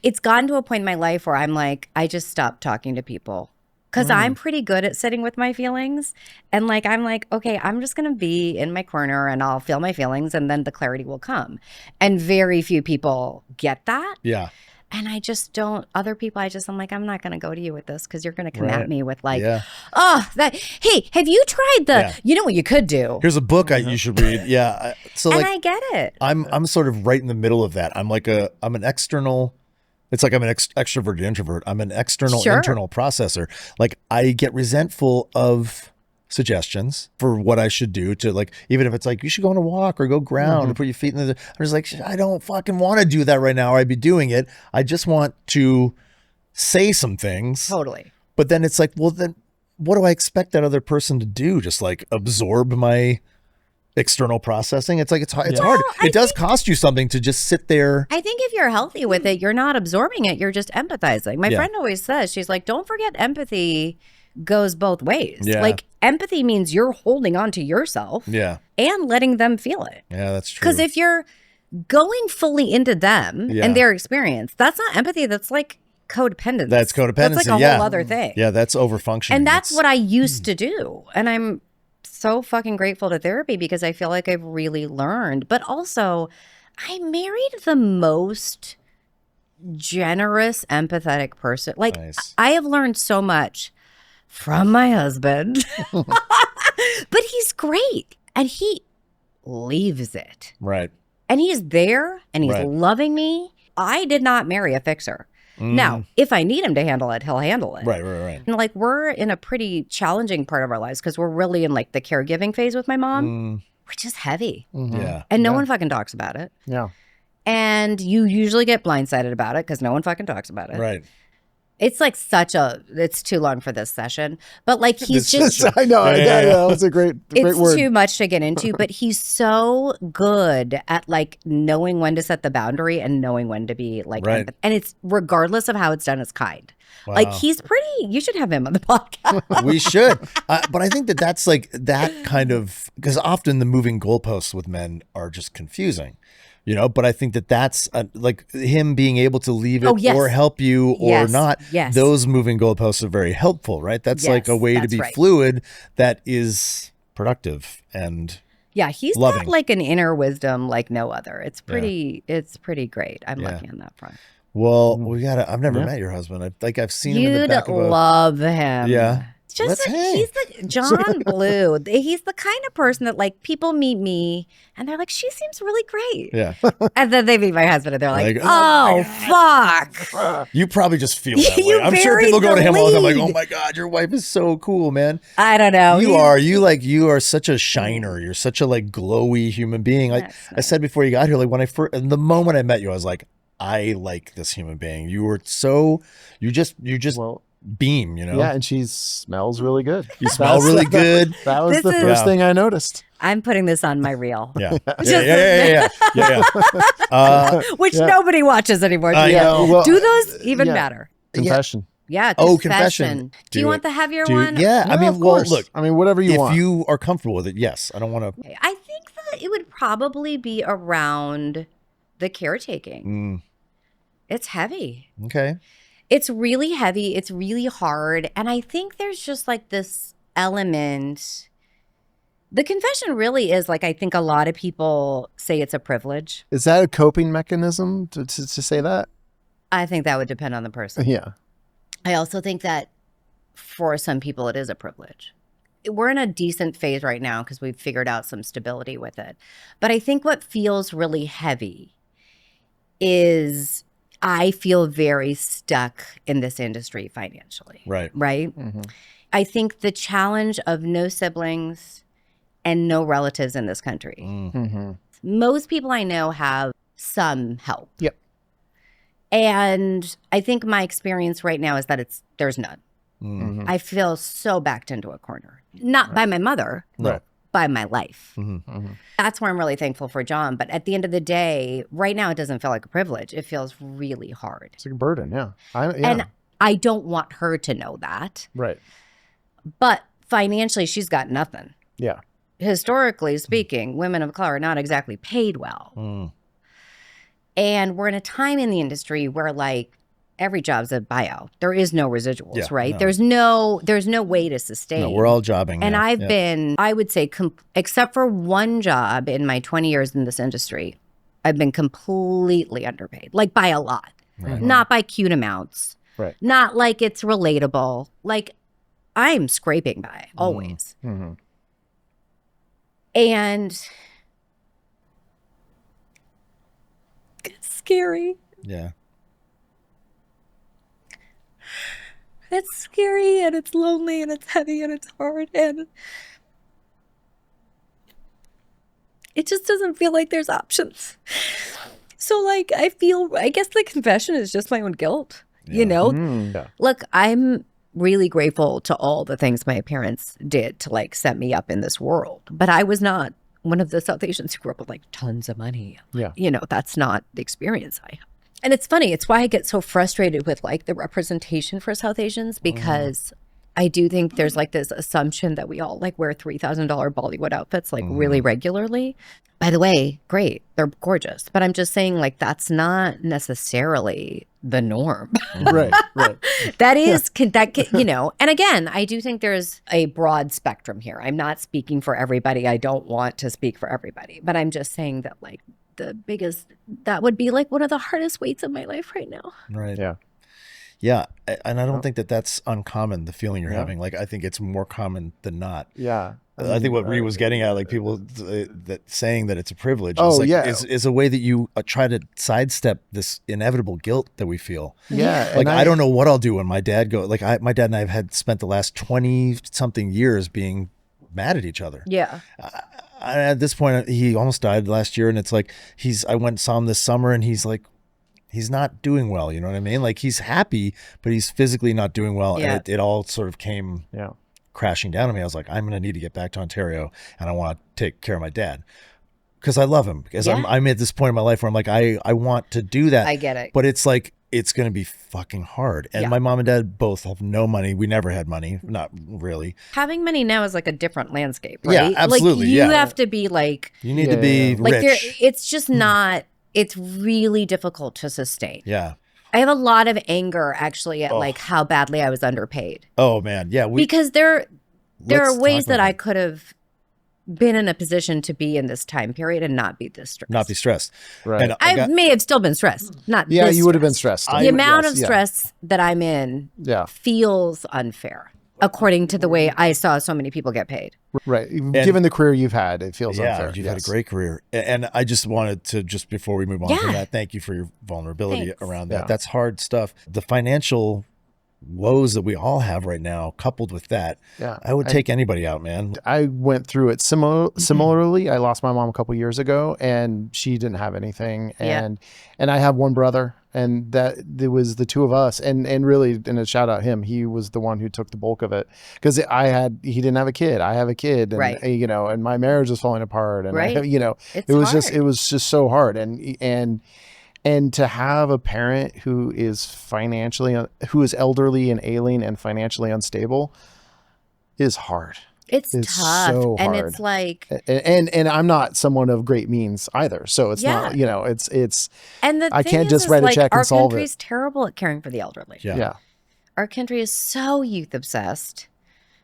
Speaker 2: It's gotten to a point in my life where I'm like, I just stopped talking to people because I'm pretty good at sitting with my feelings. And like, I'm like, okay, I'm just going to be in my corner and I'll feel my feelings and then the clarity will come. And very few people get that.
Speaker 3: Yeah.
Speaker 2: And I just don't, other people, I'm like, I'm not going to go to you with this because you're going to come at me with like,
Speaker 3: Yeah.
Speaker 2: hey, have you tried you know what you could do?
Speaker 3: Here's a book you should read. Yeah. So
Speaker 2: And
Speaker 3: like,
Speaker 2: I get it.
Speaker 3: I'm sort of right in the middle of that. I'm an external. It's like I'm an extroverted introvert. I'm an external internal processor. Like I get resentful of suggestions for what I should do to like, even if it's like, you should go on a walk or go ground or put your feet in the, I'm just like, I don't fucking want to do that right now or I'd be doing it. I just want to say some things.
Speaker 2: Totally.
Speaker 3: But then it's like, well, then what do I expect that other person to do? Just like absorb my external processing? It's like, it's hard. It does cost you something to just sit there.
Speaker 2: I think if you're healthy with it, you're not absorbing it. You're just empathizing. My friend always says, she's like, don't forget empathy goes both ways.
Speaker 3: Yeah.
Speaker 2: Like empathy means you're holding on to yourself and letting them feel it.
Speaker 3: Yeah, that's true.
Speaker 2: Because if you're going fully into them and their experience, that's not empathy. That's like codependence.
Speaker 3: That's codependency.
Speaker 2: That's like a whole other thing.
Speaker 3: Yeah, that's overfunctioning.
Speaker 2: And that's what I used to do. And I'm so fucking grateful to therapy because I feel like I've really learned. But also, I married the most generous, empathetic person. Like,
Speaker 3: Nice.
Speaker 2: I have learned so much from my husband. But he's great. And he leaves it.
Speaker 3: Right.
Speaker 2: And he's there and he's
Speaker 3: Right.
Speaker 2: loving me. I did not marry a fixer. Now, if I need him to handle it, he'll handle it.
Speaker 3: Right.
Speaker 2: And like, we're in a pretty challenging part of our lives because we're really in like the caregiving phase with my mom, which is heavy.
Speaker 3: Yeah.
Speaker 2: And no one fucking talks about it.
Speaker 1: Yeah.
Speaker 2: And you usually get blindsided about it because no one fucking talks about it.
Speaker 3: Right.
Speaker 2: It's like it's too long for this session, but like he's just,
Speaker 1: I know. Yeah. It's a great
Speaker 2: it's
Speaker 1: word.
Speaker 2: too much to get into, but he's so good at like knowing when to set the boundary and knowing when to be like,
Speaker 3: Right.
Speaker 2: and it's regardless of how it's done, it's kind.
Speaker 3: Wow.
Speaker 2: Like he's pretty, you should have him on the podcast.
Speaker 3: We should. But I think that's like that kind of, because often the moving goalposts with men are just confusing. But I think that's like him being able to leave it or help you or not.
Speaker 2: Yes.
Speaker 3: Those moving goalposts are very helpful, right? That's like a way to be
Speaker 2: right.
Speaker 3: fluid that is productive and
Speaker 2: he's
Speaker 3: loving.
Speaker 2: got like an inner wisdom like no other. It's pretty great. I'm lucky on that front.
Speaker 3: Well, I've never met your husband. I've seen him in the back of
Speaker 2: You'd love him.
Speaker 3: Yeah.
Speaker 2: Just he's the John Blue. He's the kind of person that like people meet me and they're like, she seems really great.
Speaker 3: Yeah.
Speaker 2: And then they meet my husband and they're like,
Speaker 3: oh
Speaker 2: fuck.
Speaker 3: You probably just feel that
Speaker 2: You
Speaker 3: way. I'm sure people go to him all the time like,
Speaker 2: lead.
Speaker 3: oh my God, your wife is so cool, man.
Speaker 2: I don't know.
Speaker 3: You are such a shiner. You're such a like glowy human being. Like I said before you got here, like when the moment I met you, I was like, I like this human being. You were you just beam,
Speaker 1: Yeah, and she smells really good.
Speaker 3: You smell really good.
Speaker 1: That was the first thing I noticed.
Speaker 2: I'm putting this on my reel.
Speaker 3: Yeah. Yeah.
Speaker 2: Which nobody watches anymore. Do those even matter?
Speaker 1: Confession.
Speaker 2: Yeah.
Speaker 3: Confession.
Speaker 2: Do you want the heavier one?
Speaker 3: Yeah. I mean, well, look.
Speaker 1: I mean, whatever you want.
Speaker 3: If you are comfortable with it, yes. I don't want to.
Speaker 2: I think that it would probably be around the caretaking. It's heavy.
Speaker 3: Okay.
Speaker 2: It's really heavy. It's really hard. And I think there's just like this element. The confession really is like, I think a lot of people say it's a privilege.
Speaker 1: Is that a coping mechanism to say that?
Speaker 2: I think that would depend on the person.
Speaker 1: Yeah.
Speaker 2: I also think that for some people it is a privilege. We're in a decent phase right now because we've figured out some stability with it. But I think what feels really heavy is I feel very stuck in this industry financially.
Speaker 3: Right.
Speaker 1: Mm-hmm.
Speaker 2: I think the challenge of no siblings and no relatives in this country.
Speaker 1: Mm-hmm.
Speaker 2: Most people I know have some help.
Speaker 1: Yep.
Speaker 2: And I think my experience right now is that there's none.
Speaker 1: Mm-hmm.
Speaker 2: I feel so backed into a corner. Not by my mother.
Speaker 3: No.
Speaker 2: By my life.
Speaker 1: Mm-hmm.
Speaker 2: That's where I'm really thankful for John. But at the end of the day, right now, it doesn't feel like a privilege. It feels really hard.
Speaker 1: It's like a burden, yeah.
Speaker 2: And I don't want her to know that.
Speaker 1: Right.
Speaker 2: But financially, she's got nothing.
Speaker 1: Yeah.
Speaker 2: Historically speaking, women of color are not exactly paid well. And we're in a time in the industry where like every job's a buyout. There is no residuals, right?
Speaker 3: No.
Speaker 2: There's no way to sustain.
Speaker 3: No, we're all jobbing.
Speaker 2: And I've been, I would say, except for one job in my 20 years in this industry, I've been completely underpaid, like by a lot, not by cute amounts, not like it's relatable. Like I'm scraping by always.
Speaker 1: Mm-hmm.
Speaker 2: And it's scary.
Speaker 3: Yeah.
Speaker 2: It's scary and it's lonely and it's heavy and it's hard and it just doesn't feel like there's options. So like I guess the confession is just my own guilt, you know?
Speaker 1: Yeah.
Speaker 2: Look, I'm really grateful to all the things my parents did to like set me up in this world, but I was not one of the South Asians who grew up with like tons of money.
Speaker 1: Yeah.
Speaker 2: You know, that's not the experience I have. And it's funny. It's why I get so frustrated with like the representation for South Asians, because I do think there's like this assumption that we all like wear $3,000 Bollywood outfits like really regularly. By the way, great. They're gorgeous. But I'm just saying like that's not necessarily the norm.
Speaker 1: Right.
Speaker 2: That is, you know, and again, I do think there's a broad spectrum here. I'm not speaking for everybody. I don't want to speak for everybody. But I'm just saying that like that would be like one of the hardest weights of my life right now.
Speaker 3: Right.
Speaker 1: Yeah.
Speaker 3: Yeah. And I don't think that that's uncommon, the feeling you're having. Like, I think it's more common than not.
Speaker 1: Yeah.
Speaker 3: I think what Ree was getting at, like people that saying that it's a privilege,
Speaker 1: Oh,
Speaker 3: is like,
Speaker 1: yeah.
Speaker 3: is a way that you try to sidestep this inevitable guilt that we feel.
Speaker 1: Yeah.
Speaker 3: Like
Speaker 1: and
Speaker 3: I don't know what I'll do when my dad my dad and I have had spent the last 20 something years being mad at each other.
Speaker 2: Yeah.
Speaker 3: At this point, he almost died last year, and it's like I went and saw him this summer, and he's like, he's not doing well. You know what I mean? Like he's happy, but he's physically not doing well,
Speaker 2: Yeah.
Speaker 3: and it all sort of came crashing down on me. I was like, I'm going to need to get back to Ontario, and I want to take care of my dad because I love him. Because I'm at this point in my life where I'm like, I want to do that.
Speaker 2: I get it.
Speaker 3: But it's like, it's going to be fucking hard. And my mom and dad both have no money. We never had money. Not really.
Speaker 2: Having money now is like a different landscape, right?
Speaker 3: Yeah, absolutely.
Speaker 2: Like you have to be like,
Speaker 3: you need to be
Speaker 2: like
Speaker 3: rich.
Speaker 2: it's just not, it's really difficult to sustain.
Speaker 3: Yeah.
Speaker 2: I have a lot of anger actually at like how badly I was underpaid.
Speaker 3: Oh man. Yeah.
Speaker 2: Because there are ways that
Speaker 3: about
Speaker 2: I could have been in a position to be in this time period and not be this stressed.
Speaker 3: not be stressed.
Speaker 1: Right.
Speaker 3: And
Speaker 2: I may have still been stressed. Not
Speaker 1: Yeah,
Speaker 2: this
Speaker 1: you would have been
Speaker 2: stressed.
Speaker 1: stressed.
Speaker 2: The amount of stress that I'm in
Speaker 1: Yeah.
Speaker 2: feels unfair, according to the way I saw so many people get paid.
Speaker 1: Right. Given the career you've had, it feels unfair.
Speaker 3: You've had a great career. And I just wanted to, just before we move on from that, thank you for your vulnerability
Speaker 2: Thanks.
Speaker 3: around that.
Speaker 1: Yeah.
Speaker 3: That's hard stuff. The financial woes that we all have right now, coupled with that, I would take anybody out, man.
Speaker 1: I went through it similarly. I lost my mom a couple years ago, and she didn't have anything, and I have one brother, and that it was the two of us, and really, and a shout out him, he was the one who took the bulk of it, because he didn't have a kid, I have a kid, and
Speaker 2: Right.
Speaker 1: you know, and my marriage was falling apart, and
Speaker 2: Right.
Speaker 1: you know,
Speaker 2: It's
Speaker 1: it was
Speaker 2: hard.
Speaker 1: just so hard, and to have a parent who is elderly and ailing and financially unstable is hard.
Speaker 2: It's
Speaker 1: It's
Speaker 2: tough.
Speaker 1: so
Speaker 2: And
Speaker 1: hard.
Speaker 2: it's like,
Speaker 1: And I'm not someone of great means either. So it's not, you know, it's
Speaker 2: and the
Speaker 1: I
Speaker 2: thing
Speaker 1: can't
Speaker 2: is,
Speaker 1: just
Speaker 2: is
Speaker 1: write a
Speaker 2: like,
Speaker 1: check and
Speaker 2: our
Speaker 1: solve
Speaker 2: country's
Speaker 1: it.
Speaker 2: terrible at caring for the elderly.
Speaker 3: Yeah.
Speaker 2: Our country is so youth obsessed,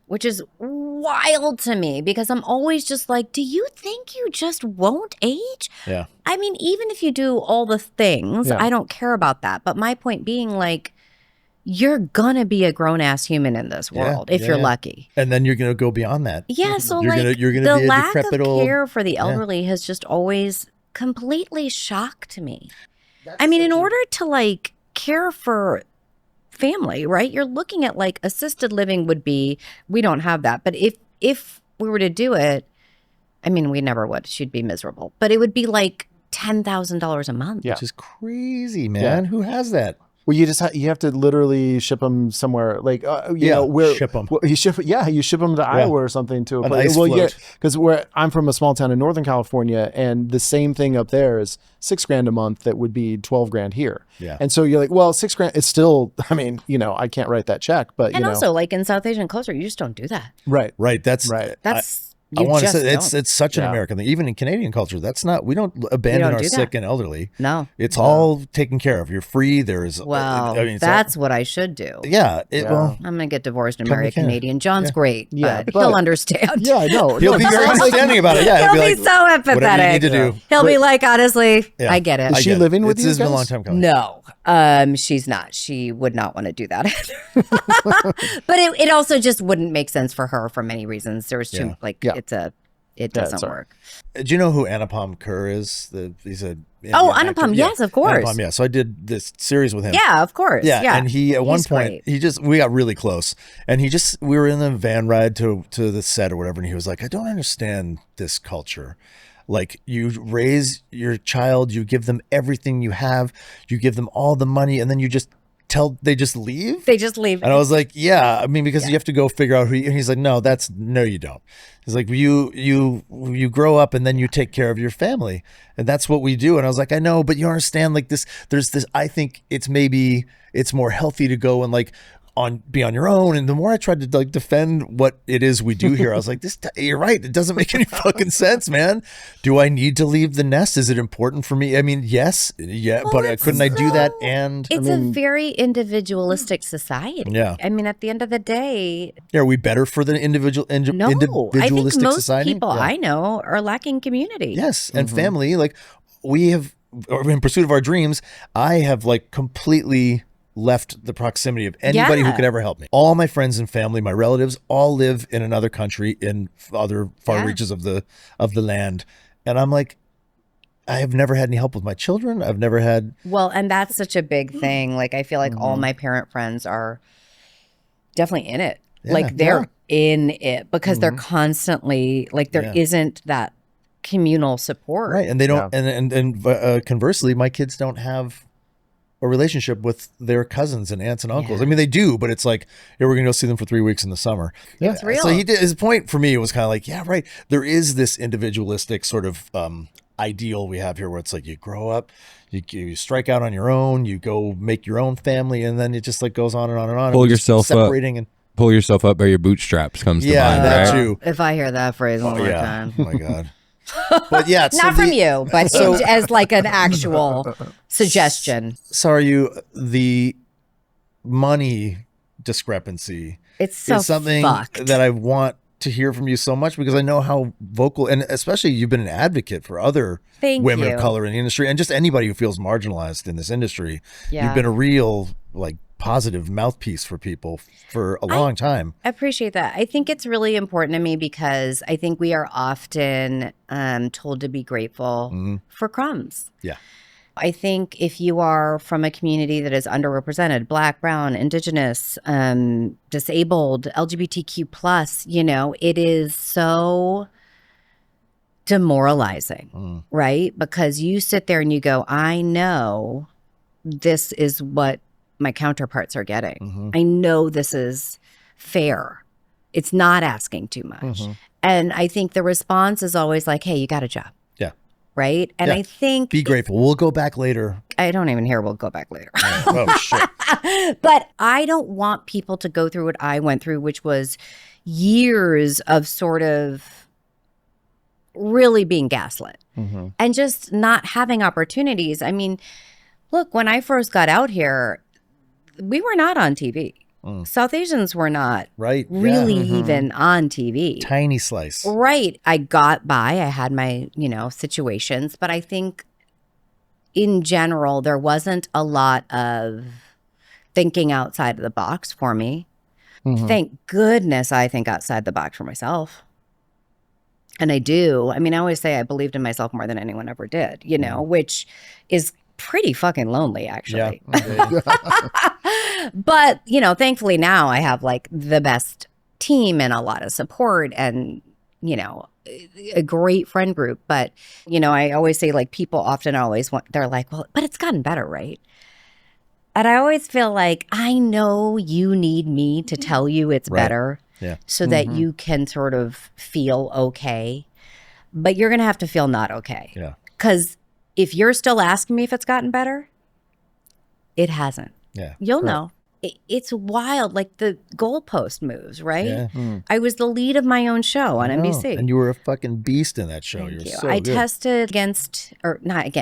Speaker 2: which is wild to me because I'm always just like, do you think you just won't age?
Speaker 3: Yeah.
Speaker 2: I mean, even if you do all the things,
Speaker 1: Yeah.
Speaker 2: I don't care about that. But my point being, like, you're gonna be a grown ass human in this world if you're lucky.
Speaker 3: And then you're going to go beyond that.
Speaker 2: Yeah, so
Speaker 3: You're
Speaker 2: like
Speaker 3: gonna- you're gonna
Speaker 2: the
Speaker 3: be a
Speaker 2: lack of
Speaker 3: decrepit old-
Speaker 2: care for the elderly has just always completely shocked me. I mean, in order to like care for family, right? You're looking at like assisted living would be, we don't have that, but if we were to do it, I mean, we never would. She'd be miserable, but it would be like $10,000 a month.
Speaker 1: Yeah.
Speaker 3: Which is crazy, man. Who has that?
Speaker 1: Well, you just you have to literally ship them somewhere, like you know, where
Speaker 3: ship 'em.
Speaker 1: Well, you ship them to Iowa or something to a
Speaker 3: An
Speaker 1: place.
Speaker 3: ice
Speaker 1: Well,
Speaker 3: float.
Speaker 1: because I'm from a small town in Northern California, and the same thing up there is $6,000 a month. That would be $12,000 here.
Speaker 3: Yeah.
Speaker 1: And so you're like, well, $6,000. It's still, I mean, you know, I can't write that check, but
Speaker 2: And
Speaker 1: you know,
Speaker 2: also, like in South Asian culture, you just don't do that.
Speaker 1: right.
Speaker 3: Right. That's
Speaker 1: Right.
Speaker 2: That's
Speaker 3: I
Speaker 2: you
Speaker 3: want to
Speaker 2: just
Speaker 3: say
Speaker 2: don't.
Speaker 3: it's such an
Speaker 1: Yeah.
Speaker 3: American thing. Even in Canadian culture, we don't abandon
Speaker 2: don't
Speaker 3: our
Speaker 2: do
Speaker 3: sick
Speaker 2: that.
Speaker 3: and elderly.
Speaker 2: No.
Speaker 3: It's all taken care of. You're free. There's
Speaker 2: Well,
Speaker 3: I mean, it's
Speaker 2: that's what I should do.
Speaker 3: all, yeah. Well,
Speaker 2: I'm gonna get divorced and
Speaker 3: Come
Speaker 2: marry a
Speaker 3: to Canada.
Speaker 2: Canadian. John's great,
Speaker 1: Yeah,
Speaker 2: but
Speaker 1: but-
Speaker 2: he'll understand.
Speaker 1: Yeah, I know.
Speaker 3: he'll be
Speaker 1: No,
Speaker 3: very
Speaker 1: it's like-
Speaker 3: understanding about it. Yeah,
Speaker 2: He'll
Speaker 3: be
Speaker 2: be
Speaker 3: like,
Speaker 2: so
Speaker 3: whatever you
Speaker 2: empathetic.
Speaker 3: need to do.
Speaker 2: He'll be like, honestly,
Speaker 3: Yeah.
Speaker 2: I get it.
Speaker 1: Is she
Speaker 3: get it.
Speaker 1: living with
Speaker 3: This
Speaker 1: you
Speaker 3: has been a
Speaker 1: guys?
Speaker 3: long time coming.
Speaker 2: No, she's not. She would not want to do that. But it also just wouldn't make sense for her for many reasons. There's too it doesn't
Speaker 1: sorry.
Speaker 2: work.
Speaker 3: Do you know who Anupam Kaur is? He's a
Speaker 2: Oh,
Speaker 3: Indian actor.
Speaker 2: Anupam, yes, of course.
Speaker 3: Anupam, yeah. So I did this series with him.
Speaker 2: Yeah, of course. Yeah,
Speaker 3: and he at one
Speaker 2: He's
Speaker 3: point
Speaker 2: great.
Speaker 3: we got really close, and we were in the van ride to the set or whatever, and he was like, I don't understand this culture. Like, you raise your child, you give them everything you have, you give them all the money, and then you just they just leave.
Speaker 2: They just leave.
Speaker 3: And I was like, yeah, I mean, because you have to go figure out who and he's like, no, you don't. He's like, you grow up and then you take care of your family. And that's what we do. And I was like, I know, but you understand, like, there's this, I think it's more healthy to go and like be on your own. And the more I tried to like defend what it is we do here, I was like, you're right. It doesn't make any fucking sense, man. Do I need to leave the nest? Is it important for me? I mean, yes. Yeah.
Speaker 2: Well,
Speaker 3: But couldn't I do that? And
Speaker 2: It's a very individualistic society.
Speaker 3: Yeah.
Speaker 2: I mean, at the end of the day,
Speaker 3: are we better for the
Speaker 2: no. I
Speaker 3: individualistic
Speaker 2: think most
Speaker 3: society?
Speaker 2: people
Speaker 3: Yeah.
Speaker 2: I know are lacking community.
Speaker 3: Yes, and family. Like, we have, or in pursuit of our dreams, I have like completely left the proximity of anybody who could ever help me. All my friends and family, my relatives, all live in another country in other far reaches of the land. And I'm like, I have never had any help with my children. I've never had.
Speaker 2: Well, and that's such a big thing. Like, I feel like all my parent friends are definitely in it. Like, they're in it because they're constantly, like, there isn't that communal support.
Speaker 3: Right. And they don't, and conversely, my kids don't have a relationship with their cousins and aunts and uncles. I mean, they do, but it's like, yeah, we're going to go see them for 3 weeks in the summer.
Speaker 2: Yeah, it's real.
Speaker 3: So his point for me was kind of like, yeah, right. There is this individualistic sort of ideal we have here where it's like you grow up, you strike out on your own, you go make your own family, and then it just like goes on and on and on.
Speaker 4: Pull yourself
Speaker 3: separating
Speaker 4: up. Pull yourself up by your bootstraps comes to mind,
Speaker 3: that
Speaker 4: right?
Speaker 3: too.
Speaker 2: If I hear that phrase one more time.
Speaker 3: Oh my God. But yeah,
Speaker 2: not from you, but as like an actual suggestion.
Speaker 3: Sarayu, the money discrepancy
Speaker 2: is something
Speaker 3: that I want to hear from you so much because I know how vocal, and especially you've been an advocate for other women of color in the industry and just anybody who feels marginalized in this industry. Yeah. You've been a real like positive mouthpiece for people for a long time.
Speaker 2: I appreciate that. I think it's really important to me because I think we are often told to be grateful for crumbs.
Speaker 3: Yeah.
Speaker 2: I think if you are from a community that is underrepresented, Black, Brown, Indigenous, disabled, LGBTQ+, you know, it is so demoralizing, right? Because you sit there and you go, I know this is what my counterparts are getting. I know this is fair. It's not asking too much. And I think the response is always like, hey, you got a job. Right. And I think
Speaker 3: be grateful. We'll go back later.
Speaker 2: I don't even hear we'll go back later.
Speaker 3: Oh, shit.
Speaker 2: But I don't want people to go through what I went through, which was years of sort of really being gaslit and just not having opportunities. I mean, look, when I first got out here, we were not on TV. South Asians were not really even on TV.
Speaker 3: Tiny slice.
Speaker 2: Right. I got by. I had my, situations. But I think in general, there wasn't a lot of thinking outside of the box for me. Thank goodness I think outside the box for myself. And I do. I mean, I always say I believed in myself more than anyone ever did, which is pretty fucking lonely, actually.
Speaker 3: Yeah.
Speaker 2: But, thankfully now I have like the best team and a lot of support and, a great friend group. But, I always say like people often they're like, well, but it's gotten better, right? And I always feel like I know you need me to tell you it's better so that you can sort of feel okay. But you're going to have to feel not okay.
Speaker 3: Yeah.
Speaker 2: Because if you're still asking me if it's gotten better, it hasn't.
Speaker 3: Yeah.
Speaker 2: You'll know. It's wild. Like the goalpost moves, right? Yeah. I was the lead of my own show on NBC.
Speaker 3: And you were a fucking beast in that show.
Speaker 2: Thank you.
Speaker 3: So
Speaker 2: I
Speaker 3: good.
Speaker 2: tested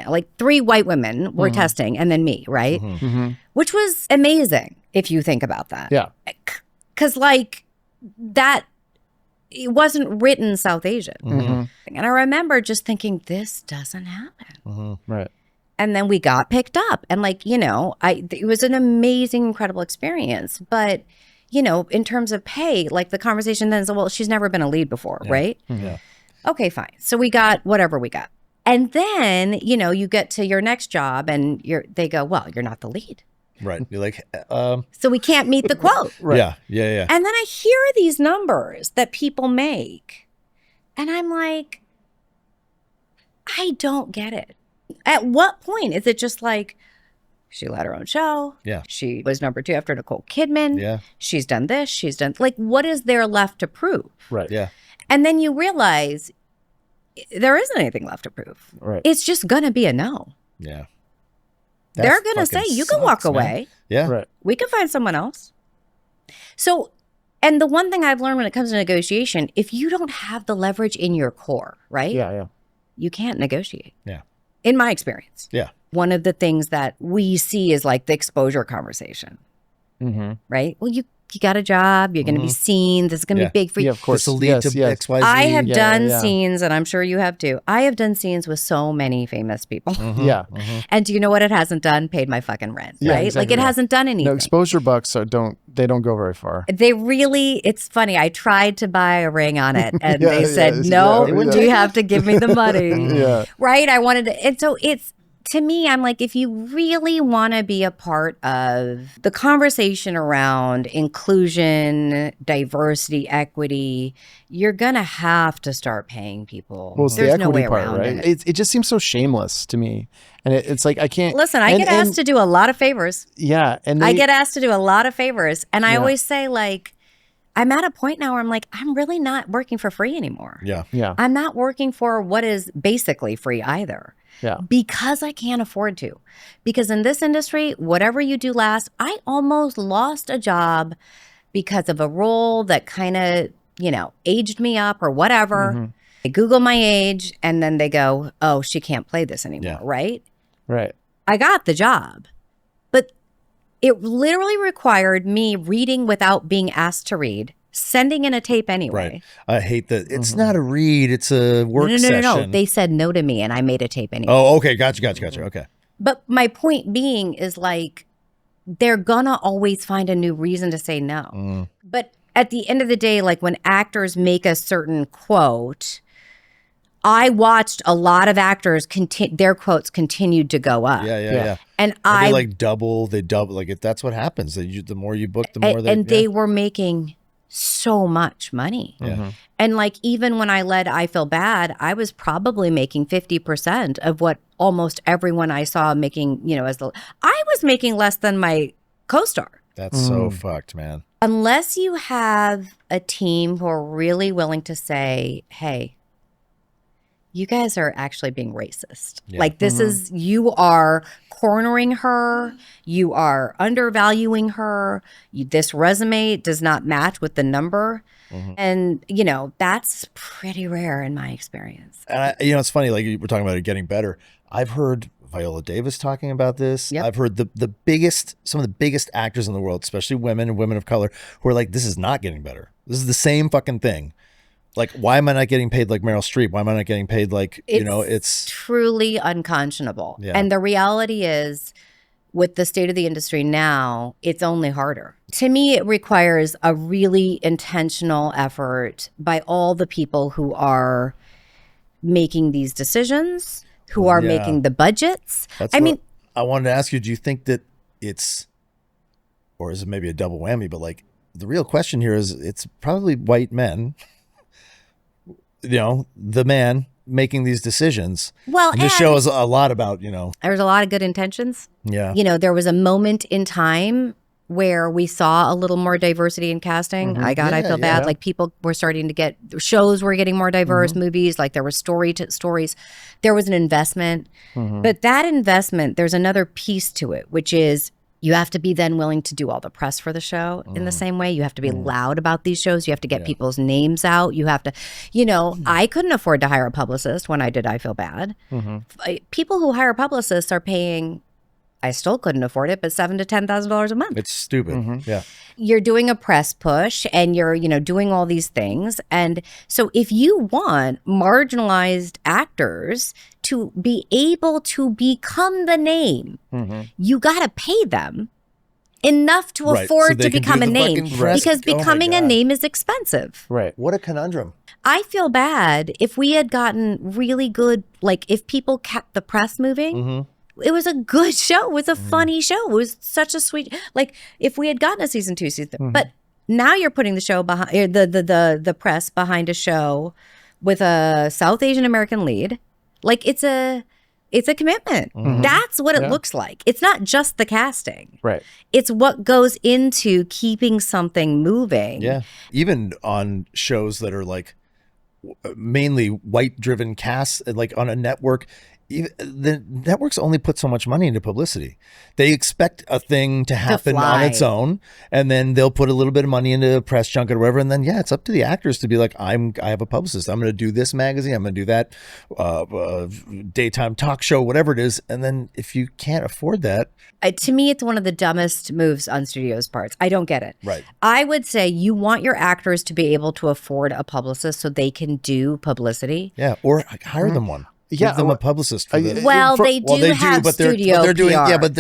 Speaker 2: like 3 white women were testing and then me, right? Which was amazing if you think about that.
Speaker 1: Yeah.
Speaker 2: Because like that, it wasn't written South Asian. And I remember just thinking, this doesn't happen.
Speaker 1: Right.
Speaker 2: And then we got picked up. And like, it was an amazing, incredible experience. But, in terms of pay, like the conversation then is, well, she's never been a lead before, right?
Speaker 3: Yeah.
Speaker 2: Okay, fine. So we got whatever we got. And then, you get to your next job and they go, well, you're not the lead.
Speaker 3: Right. You're like,
Speaker 2: so we can't meet the quote.
Speaker 3: Right. Yeah.
Speaker 2: And then I hear these numbers that people make. And I'm like, I don't get it. At what point is it just like, she led her own show.
Speaker 3: Yeah.
Speaker 2: She was number 2 after Nicole Kidman.
Speaker 3: Yeah.
Speaker 2: She's done this. She's done, like, what is there left to prove?
Speaker 1: Right.
Speaker 3: Yeah.
Speaker 2: And then you realize there isn't anything left to prove.
Speaker 1: Right.
Speaker 2: It's just going to be a no.
Speaker 3: Yeah.
Speaker 2: They're going to say, you can walk away.
Speaker 3: Yeah.
Speaker 1: Right.
Speaker 2: We can find someone else. So, and the one thing I've learned when it comes to negotiation, if you don't have the leverage in your core, right?
Speaker 1: Yeah.
Speaker 2: You can't negotiate.
Speaker 3: Yeah.
Speaker 2: In my experience.
Speaker 3: Yeah.
Speaker 2: One of the things that we see is like the exposure conversation, right? Well, you got a job, you're going to be seen, this is going to be big for you.
Speaker 1: Yeah, of course.
Speaker 3: This will lead to XYZ.
Speaker 2: I have done
Speaker 1: yeah.
Speaker 2: scenes, and I'm sure you have too. I have done scenes with so many famous people.
Speaker 1: Yeah.
Speaker 2: And do you know what it hasn't done? Paid my fucking rent,
Speaker 1: Yeah,
Speaker 2: right?
Speaker 1: exactly.
Speaker 2: Like it hasn't done anything.
Speaker 1: No, exposure bucks don't go very far.
Speaker 2: They really, it's funny. I tried to buy a ring on it and
Speaker 1: Yeah,
Speaker 2: they
Speaker 1: yeah,
Speaker 2: said, no,
Speaker 1: yeah.
Speaker 2: you have to give me the money.
Speaker 1: Yeah.
Speaker 2: Right? I wanted to, and so it's, to me, I'm like, if you really want to be a part of the conversation around inclusion, diversity, equity, you're going to have to start paying people.
Speaker 1: Well, it's
Speaker 2: There's
Speaker 1: the
Speaker 2: no way
Speaker 1: equity part,
Speaker 2: around
Speaker 1: right?
Speaker 2: it.
Speaker 1: It just seems so shameless to me. And it's like, I can't.
Speaker 2: Listen, I get asked to do a lot of favors.
Speaker 1: Yeah. And
Speaker 2: I get asked to do a lot of favors. And I
Speaker 1: Yeah.
Speaker 2: always say, like, I'm at a point now where I'm like, I'm really not working for free anymore.
Speaker 3: Yeah.
Speaker 1: Yeah.
Speaker 2: I'm not working for what is basically free either.
Speaker 1: Yeah.
Speaker 2: Because I can't afford to. Because in this industry, whatever you do last, I almost lost a job because of a role that kind of, aged me up or whatever. They Google my age and then they go, oh, she can't play this anymore, right?
Speaker 1: Right.
Speaker 2: I got the job, but it literally required me reading without being asked to read, sending in a tape anyway.
Speaker 3: Right. I hate that. It's not a read. It's a work session.
Speaker 2: No. They said no to me and I made a tape anyway.
Speaker 3: Oh, okay. Gotcha. Okay.
Speaker 2: But my point being is like, they're gonna always find a new reason to say no. But at the end of the day, like when actors make a certain quote, I watched a lot of actors, their quotes continued to go up.
Speaker 3: Yeah.
Speaker 2: And
Speaker 3: they double. Like if that's what happens, the more you book, the more
Speaker 2: they were making so much money.
Speaker 3: Yeah.
Speaker 2: And like, even when I led I Feel Bad, I was probably making 50% of what almost everyone I saw making, I was making less than my co-star.
Speaker 3: That's so fucked, man.
Speaker 2: Unless you have a team who are really willing to say, hey, you guys are actually being racist.
Speaker 3: Yeah.
Speaker 2: Like this is, you are cornering her. You are undervaluing her. This resume does not match with the number. And, that's pretty rare in my experience.
Speaker 3: And it's funny, like we're talking about it getting better. I've heard Viola Davis talking about this.
Speaker 2: Yep.
Speaker 3: I've heard some of the biggest actors in the world, especially women and women of color, who are like, this is not getting better. This is the same fucking thing. Like, why am I not getting paid like Meryl Streep? Why am I not getting paid like, it's
Speaker 2: truly unconscionable.
Speaker 3: Yeah.
Speaker 2: And the reality is, with the state of the industry now, it's only harder. To me, it requires a really intentional effort by all the people who are making these decisions, who are making the budgets.
Speaker 3: I wanted to ask you, do you think that it's, or is it maybe a double whammy, but like the real question here is it's probably white men, the man making these decisions.
Speaker 2: Well,
Speaker 3: and this show is a lot about,
Speaker 2: there's a lot of good intentions.
Speaker 3: Yeah.
Speaker 2: There was a moment in time where we saw a little more diversity in casting. I feel bad. Like people were starting to get, shows were getting more diverse, movies, like there were stories. There was an investment. But that investment, there's another piece to it, which is you have to be then willing to do all the press for the show in the same way. You have to be loud about these shows. You have to get people's names out. You have to, I couldn't afford to hire a publicist when I did I Feel Bad. People who hire publicists are paying, I still couldn't afford it, but $7,000 to $10,000 a month.
Speaker 3: It's stupid. Yeah.
Speaker 2: You're doing a press push and you're, doing all these things. And so if you want marginalized actors to be able to become the name, you got to pay them enough to afford to become a name, because becoming a name is expensive.
Speaker 1: Right.
Speaker 3: What a conundrum.
Speaker 2: I feel bad if we had gotten really good, like if people kept the press moving. It was a good show. It was a funny show. It was such a sweet, like if we had gotten a season 2, but now you're putting the show behind the press behind a show with a South Asian American lead. Like it's a commitment. That's what it looks like. It's not just the casting.
Speaker 1: Right.
Speaker 2: It's what goes into keeping something moving.
Speaker 3: Yeah. Even on shows that are like mainly white driven casts, like on a network, the networks only put so much money into publicity. They expect a thing to happen on
Speaker 2: fly.
Speaker 3: its own, and then they'll put a little bit of money into a press junket or whatever, and then it's up to the actors to be like, I have a publicist. I'm going to do this magazine. I'm going to do that daytime talk show, whatever it is. And then if you can't afford that,
Speaker 2: To me, it's one of the dumbest moves on studios' parts. I don't get it.
Speaker 3: Right.
Speaker 2: I would say you want your actors to be able to afford a publicist so they can do publicity.
Speaker 3: or hire them one.
Speaker 1: Yeah,
Speaker 3: Give them a publicist for this.
Speaker 2: Well, they do have
Speaker 3: but
Speaker 2: studio
Speaker 3: they're doing,
Speaker 2: PR.
Speaker 3: but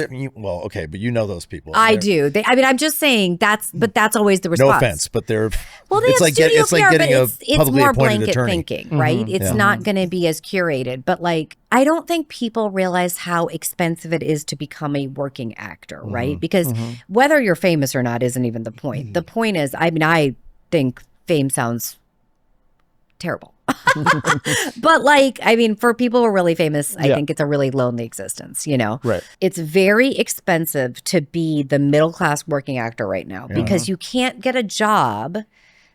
Speaker 3: okay, but you know those people.
Speaker 2: I do. I'm just saying that's always the response.
Speaker 3: No offense, but they're.
Speaker 2: Well, they
Speaker 3: it's
Speaker 2: have
Speaker 3: like
Speaker 2: studio
Speaker 3: it's like
Speaker 2: PR,
Speaker 3: getting
Speaker 2: but
Speaker 3: a publicly
Speaker 2: more
Speaker 3: appointed
Speaker 2: blanket
Speaker 3: attorney.
Speaker 2: thinking, right? It's not going to be as curated. But like, I don't think people realize how expensive it is to become a working actor, right? Because whether you're famous or not isn't even the point. The point is, I think fame sounds terrible. But like, for people who are really famous, I think it's a really lonely existence,
Speaker 1: Right.
Speaker 2: It's very expensive to be the middle-class working actor right now because you can't get a job,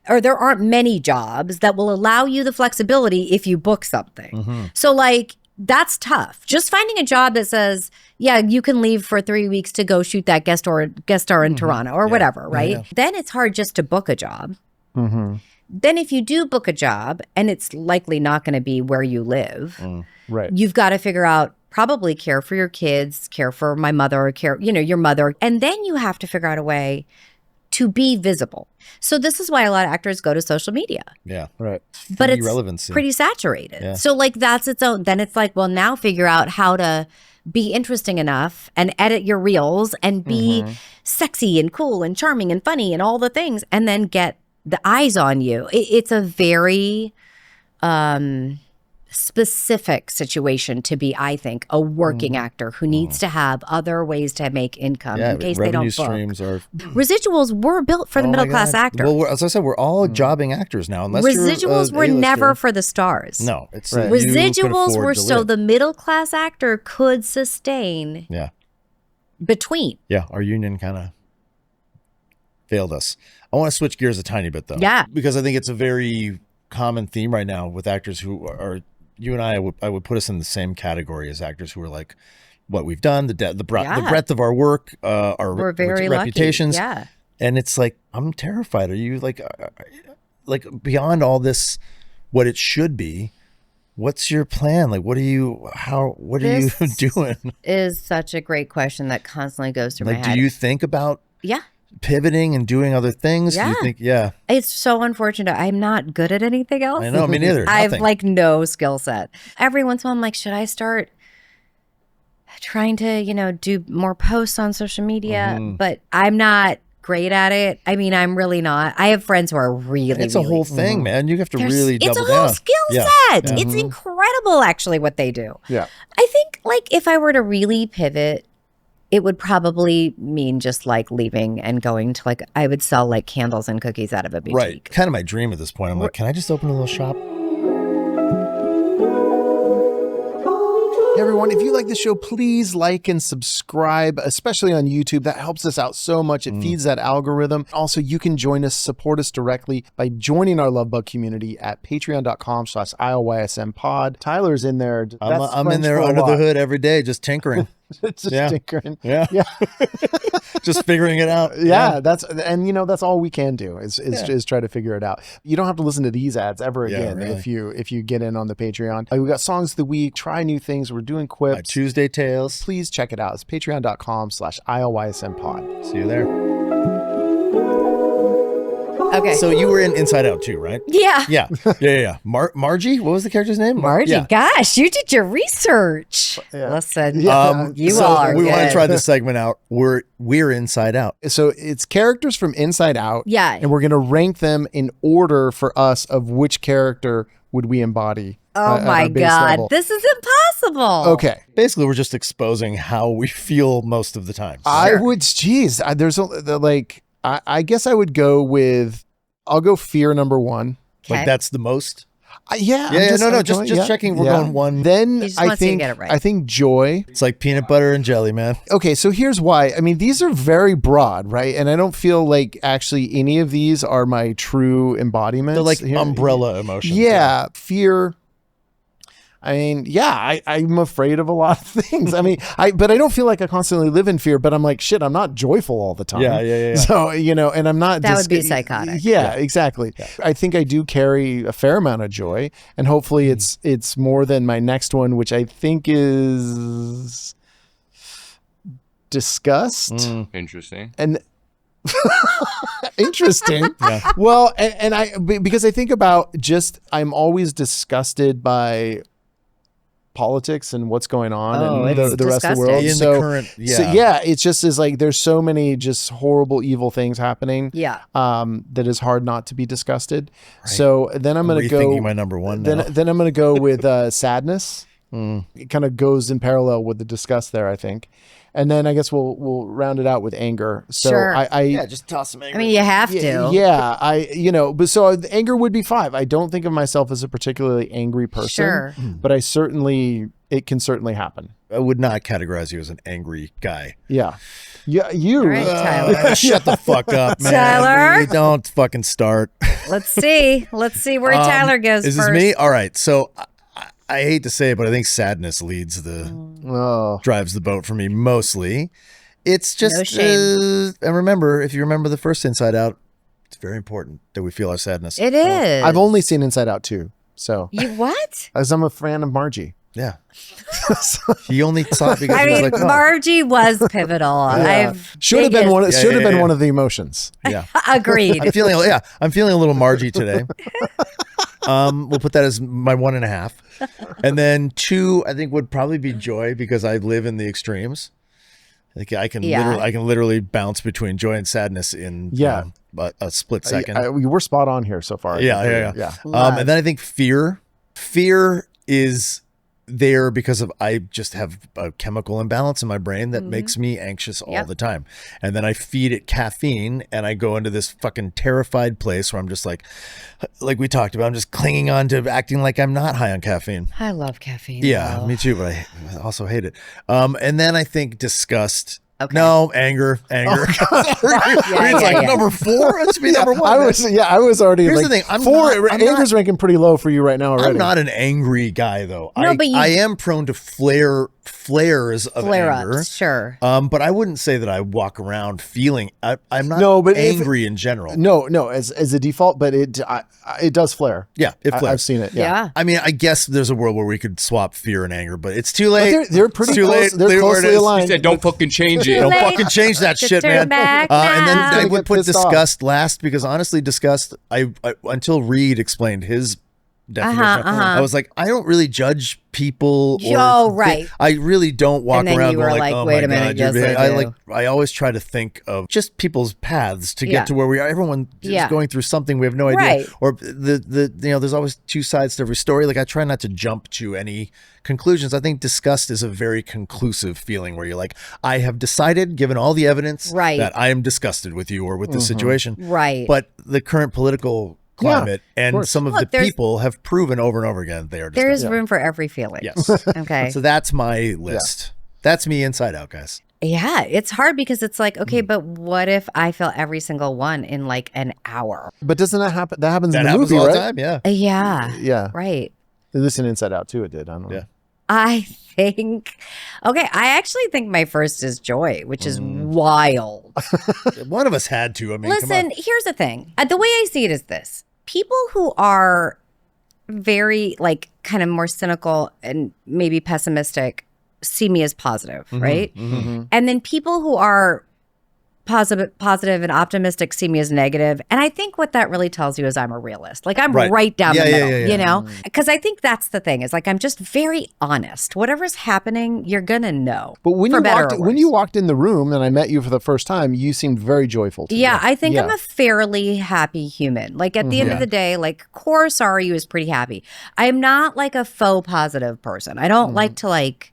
Speaker 2: or there aren't many jobs that will allow you the flexibility if you book something. So like, that's tough. Just finding a job that says, you can leave for 3 weeks to go shoot that guest star in Toronto or whatever, right? Then it's hard just to book a job. Then if you do book a job and it's likely not going to be where you live,
Speaker 1: Right.
Speaker 2: you've got to figure out, probably care for your kids, care for my mother, or care, your mother. And then you have to figure out a way to be visible. So this is why a lot of actors go to social media.
Speaker 3: Yeah.
Speaker 1: Right.
Speaker 2: But it's
Speaker 3: relevancy.
Speaker 2: pretty saturated.
Speaker 3: Yeah.
Speaker 2: So like that's its own, then it's like, well, now figure out how to be interesting enough and edit your reels and be sexy and cool and charming and funny and all the things, and then get the eyes on you. It's a very specific situation to be, I think, a working actor who needs to have other ways to make income in case they don't book.
Speaker 3: Streams are
Speaker 2: Residuals were built for the middle class actor.
Speaker 3: Well, as I said, we're all jobbing actors now. Unless
Speaker 2: Residuals were never for the stars.
Speaker 3: No, it's
Speaker 1: Right.
Speaker 3: you could
Speaker 2: Residuals
Speaker 3: afford
Speaker 2: were
Speaker 3: to
Speaker 2: so
Speaker 3: live.
Speaker 2: the middle class actor could sustain between.
Speaker 3: Yeah, our union kind of failed us. I want to switch gears a tiny bit though.
Speaker 2: Yeah.
Speaker 3: Because I think it's a very common theme right now with actors who are, you and I would put us in the same category as actors who are like, what we've done, the breadth of our work, our
Speaker 2: We're very
Speaker 3: reputations.
Speaker 2: lucky. Yeah.
Speaker 3: And it's like, I'm terrified. Are you like beyond all this, what it should be? What's your plan? Like, what are you doing?
Speaker 2: Is such a great question that constantly goes through my head.
Speaker 3: Do you think about
Speaker 2: Yeah.
Speaker 3: pivoting and doing other things?
Speaker 2: Yeah.
Speaker 3: Do you think, yeah.
Speaker 2: It's so unfortunate. I'm not good at anything else.
Speaker 3: I know, me neither.
Speaker 2: I've
Speaker 3: Nothing.
Speaker 2: like no skill set. Every once in a while I'm like, should I start trying to, do more posts on social media? But I'm not great at it. I'm really not. I have friends who are really,
Speaker 3: It's a whole thing, man. You have to really
Speaker 2: it's
Speaker 3: double
Speaker 2: a whole
Speaker 3: down.
Speaker 2: skill
Speaker 3: Yeah.
Speaker 2: set. It's incredible actually what they do.
Speaker 1: Yeah.
Speaker 2: I think like if I were to really pivot, it would probably mean just like leaving and going to like, I would sell like candles and cookies out of a boutique.
Speaker 3: Right. Kind of my dream at this point. I'm like, can I just open a little shop?
Speaker 1: Hey everyone, if you like the show, please like and subscribe, especially on YouTube. That helps us out so much. It feeds that algorithm. Also, you can join us, support us directly by joining our Love Bug community at patreon.com/ILYSMpod. Tyler's in there.
Speaker 3: I'm in there under the hood every day, just tinkering.
Speaker 1: Just tinkering.
Speaker 3: Yeah. Just figuring it out.
Speaker 1: Yeah, that's all we can do is try to figure it out. You don't have to listen to these ads ever again
Speaker 3: really.
Speaker 1: if you get in on the Patreon. We got songs of the week, try new things. We're doing quips.
Speaker 3: My Tuesday Tales.
Speaker 1: Please check it out. It's patreon.com/ILYSMpod.
Speaker 3: See you there.
Speaker 2: Okay.
Speaker 3: So you were in Inside Out too, right?
Speaker 2: Yeah.
Speaker 3: Yeah. Margie? What was the character's name?
Speaker 2: Margie,
Speaker 3: Yeah.
Speaker 2: gosh, you did your research.
Speaker 1: Yeah.
Speaker 2: Listen,
Speaker 1: Yeah.
Speaker 2: you
Speaker 3: so
Speaker 2: all are
Speaker 3: we want to
Speaker 2: good.
Speaker 3: try this segment out. We're Inside Out.
Speaker 1: So it's characters from Inside Out.
Speaker 2: Yeah.
Speaker 1: And we're going to rank them in order for us of which character would we embody.
Speaker 2: Oh
Speaker 1: at
Speaker 2: my
Speaker 1: our base
Speaker 2: God,
Speaker 1: level.
Speaker 2: this is impossible.
Speaker 1: Okay.
Speaker 3: Basically, we're just exposing how we feel most of the time.
Speaker 1: I guess I would go with, I'll go fear number one.
Speaker 3: Like that's the most.
Speaker 1: Yeah.
Speaker 3: Just checking. We're going one.
Speaker 1: Then
Speaker 2: He just
Speaker 1: I
Speaker 2: wants you to
Speaker 1: think
Speaker 2: get it right.
Speaker 1: I think joy.
Speaker 3: It's like peanut butter and jelly, man.
Speaker 1: Okay, so here's why. These are very broad, right? And I don't feel like actually any of these are my true embodiments.
Speaker 3: They're like
Speaker 1: Here-
Speaker 3: umbrella emotions.
Speaker 1: Yeah, fear. I mean, yeah, I'm afraid of a lot of things. I mean, but I don't feel like I constantly live in fear, but I'm like, shit, I'm not joyful all the time.
Speaker 3: Yeah.
Speaker 1: So, and I'm not.
Speaker 2: That would be psychotic.
Speaker 1: Yeah, exactly. Yeah. I think I do carry a fair amount of joy, and hopefully it's more than my next one, which I think is disgust.
Speaker 4: Interesting.
Speaker 1: And interesting. Yeah. Well, because I think about I'm always disgusted by politics and what's going on and the rest of the world.
Speaker 3: In the current,
Speaker 1: it's just is like there's so many just horrible, evil things happening.
Speaker 2: Yeah.
Speaker 1: That is hard not to be disgusted. Right. So then I'm going to go.
Speaker 3: My number one. Now.
Speaker 1: Then I'm going to go with sadness. It kind of goes in parallel with the disgust there, I think. And then I guess we'll round it out with anger. So
Speaker 2: sure.
Speaker 3: Just toss some anger.
Speaker 2: I mean, you have to.
Speaker 1: Yeah, but so anger would be 5. I don't think of myself as a particularly angry person.
Speaker 2: Sure.
Speaker 1: But it can certainly happen.
Speaker 3: I would not categorize you as an angry guy.
Speaker 1: Yeah. Yeah, you.
Speaker 2: All right, Tyler.
Speaker 3: Shut the fuck up, man.
Speaker 2: Tyler?
Speaker 3: Don't fucking start.
Speaker 2: Let's see where Tyler goes
Speaker 3: Is
Speaker 2: first.
Speaker 3: this me? All right. So I hate to say it, but I think sadness leads drives the boat for me mostly. It's just,
Speaker 2: no shame.
Speaker 3: And remember, if you remember the first Inside Out, it's very important that we feel our sadness.
Speaker 2: It is.
Speaker 1: I've only seen Inside Out 2, so.
Speaker 2: You what?
Speaker 1: As I'm a fan of Margie.
Speaker 3: Yeah. He only saw it because he was like,
Speaker 2: Margie was pivotal.
Speaker 1: Yeah. Should have been one of the emotions.
Speaker 3: Yeah.
Speaker 2: Agreed.
Speaker 3: I'm feeling a little Margie today. We'll put that as my 1.5. And then 2, I think, would probably be joy because I live in the extremes. Like I can literally bounce between joy and sadness in a split second.
Speaker 1: We were spot on here so far.
Speaker 3: Yeah. And then I think fear is there because I just have a chemical imbalance in my brain that makes me anxious all the time. And then I feed it caffeine and I go into this fucking terrified place where I'm just like we talked about, I'm just clinging on to acting like I'm not high on caffeine.
Speaker 2: I love caffeine.
Speaker 3: Yeah, me too, but I also hate it. And then I think disgust.
Speaker 2: Okay.
Speaker 3: No, anger. It's like number 4. That should be number 1.
Speaker 1: I was already.
Speaker 3: Here's
Speaker 1: like,
Speaker 3: the thing.
Speaker 1: Anger's ranking pretty low for you right now already.
Speaker 3: I'm not an angry guy though.
Speaker 2: No, but
Speaker 3: I am prone to flares of anger.
Speaker 2: Flare-ups, sure.
Speaker 3: But I wouldn't say that I walk around feeling. I'm not angry in general.
Speaker 1: No, as a default, but it does flare.
Speaker 3: Yeah, it flares.
Speaker 1: I've seen it.
Speaker 2: Yeah.
Speaker 3: I mean, I guess there's a world where we could swap fear and anger, but it's too late.
Speaker 1: They're pretty close. They're closely aligned.
Speaker 4: He said, "Don't fucking change it."
Speaker 3: Don't fucking change that shit, man. And then I would put disgust last because honestly, disgust. I until Reed explained his definition, I was like, I don't really judge people.
Speaker 2: Right.
Speaker 3: I really don't walk around
Speaker 2: you were like,
Speaker 3: oh
Speaker 2: wait
Speaker 3: my
Speaker 2: a minute,
Speaker 3: God,
Speaker 2: yes, I do.
Speaker 3: I always try to think of just people's paths to get to where we are. Everyone is going through something we have no idea.
Speaker 2: Right.
Speaker 3: Or there's always 2 sides to every story. Like I try not to jump to any conclusions. I think disgust is a very conclusive feeling where you're like, I have decided, given all the evidence, that I am disgusted with you or with the situation.
Speaker 2: Right.
Speaker 3: But the current political climate and some of the people have proven over and over again they are disgusted.
Speaker 2: There is room for every feeling.
Speaker 3: Yes.
Speaker 2: Okay.
Speaker 3: So that's my list. That's me Inside Out, guys.
Speaker 2: Yeah, it's hard because it's like, okay, but what if I feel every single one in like an hour?
Speaker 1: But doesn't that happen? That happens in the
Speaker 3: happens
Speaker 1: movie,
Speaker 3: all
Speaker 1: right?
Speaker 3: the time, yeah.
Speaker 2: Yeah. Right.
Speaker 1: Listen, Inside Out too, it did. I don't know.
Speaker 3: Yeah.
Speaker 2: I think, I actually think my first is joy, which is wild.
Speaker 3: One of us had to. I mean,
Speaker 2: listen, here's the thing. The way I see it is this. People who are very like kind of more cynical and maybe pessimistic see me as positive, right?
Speaker 1: Mm-hmm.
Speaker 2: And then people who are positive and optimistic see me as negative. And I think what that really tells you is I'm a realist. Like I'm right down the middle, you know? Because I think that's the thing is like I'm just very honest. Whatever's happening, you're going to know.
Speaker 1: But when you walked in the room and I met you for the first time, you seemed very joyful to me.
Speaker 2: I think I'm a fairly happy human. Like at the end of the day, like core Sarayu is pretty happy. I'm not like a faux positive person. I don't like to like